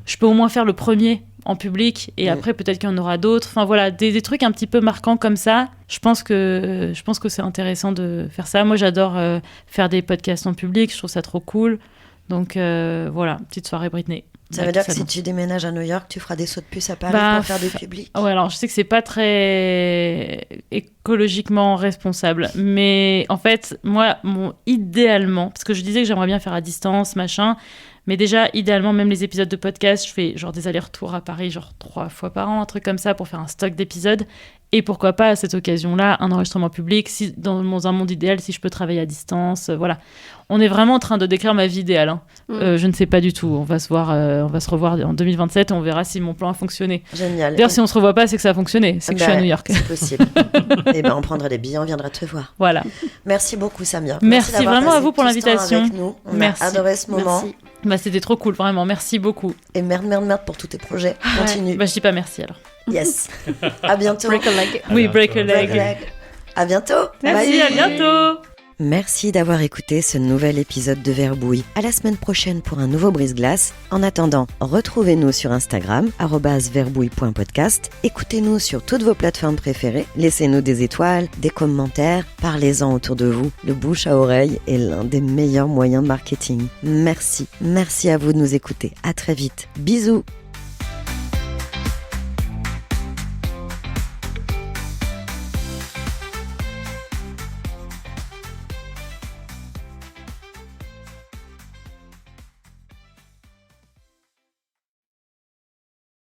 Je peux au moins faire le premier en public, et après, peut-être qu'il y en aura d'autres. Enfin, voilà, des trucs un petit peu marquants comme ça. Je pense que c'est intéressant de faire ça. Moi, j'adore faire des podcasts en public, je trouve ça trop cool. Donc, voilà, petite soirée Britney. Ça veut dire que si tu déménages à New York, tu feras des sauts de puce à Paris pour faire du public. Ouais, alors je sais que c'est pas très écologiquement responsable, mais en fait, moi, idéalement, parce que je disais que j'aimerais bien faire à distance, machin, mais déjà, idéalement, même les épisodes de podcast, je fais genre des allers-retours à Paris, genre 3 fois par an, un truc comme ça, pour faire un stock d'épisodes. Et pourquoi pas, à cette occasion-là, un enregistrement public, si, dans un monde idéal, si je peux travailler à distance, voilà. On est vraiment en train de décrire ma vie idéale. Hein. Je ne sais pas du tout. On va se revoir en 2027 et on verra si mon plan a fonctionné. Génial. D'ailleurs, si on se revoit pas, c'est que ça a fonctionné. C'est que je suis à New York. C'est possible. Et on prendra des billets, on viendra te voir. Voilà. Merci beaucoup, Samia. Merci vraiment à vous pour l'invitation. Merci. On a adoré ce moment. Merci. C'était trop cool, vraiment. Merci beaucoup. Et merde pour tous tes projets. Continue. Je dis pas merci alors. Yes. À bientôt. Break a leg. Oui, break a leg. À bientôt. Merci, Bye. à bientôt. Merci d'avoir écouté ce nouvel épisode de Verbouille. À la semaine prochaine pour un nouveau brise-glace. En attendant, retrouvez-nous sur Instagram, @verbouille.podcast. Écoutez-nous sur toutes vos plateformes préférées. Laissez-nous des étoiles, des commentaires. Parlez-en autour de vous. Le bouche à oreille est l'un des meilleurs moyens de marketing. Merci. Merci à vous de nous écouter. À très vite. Bisous.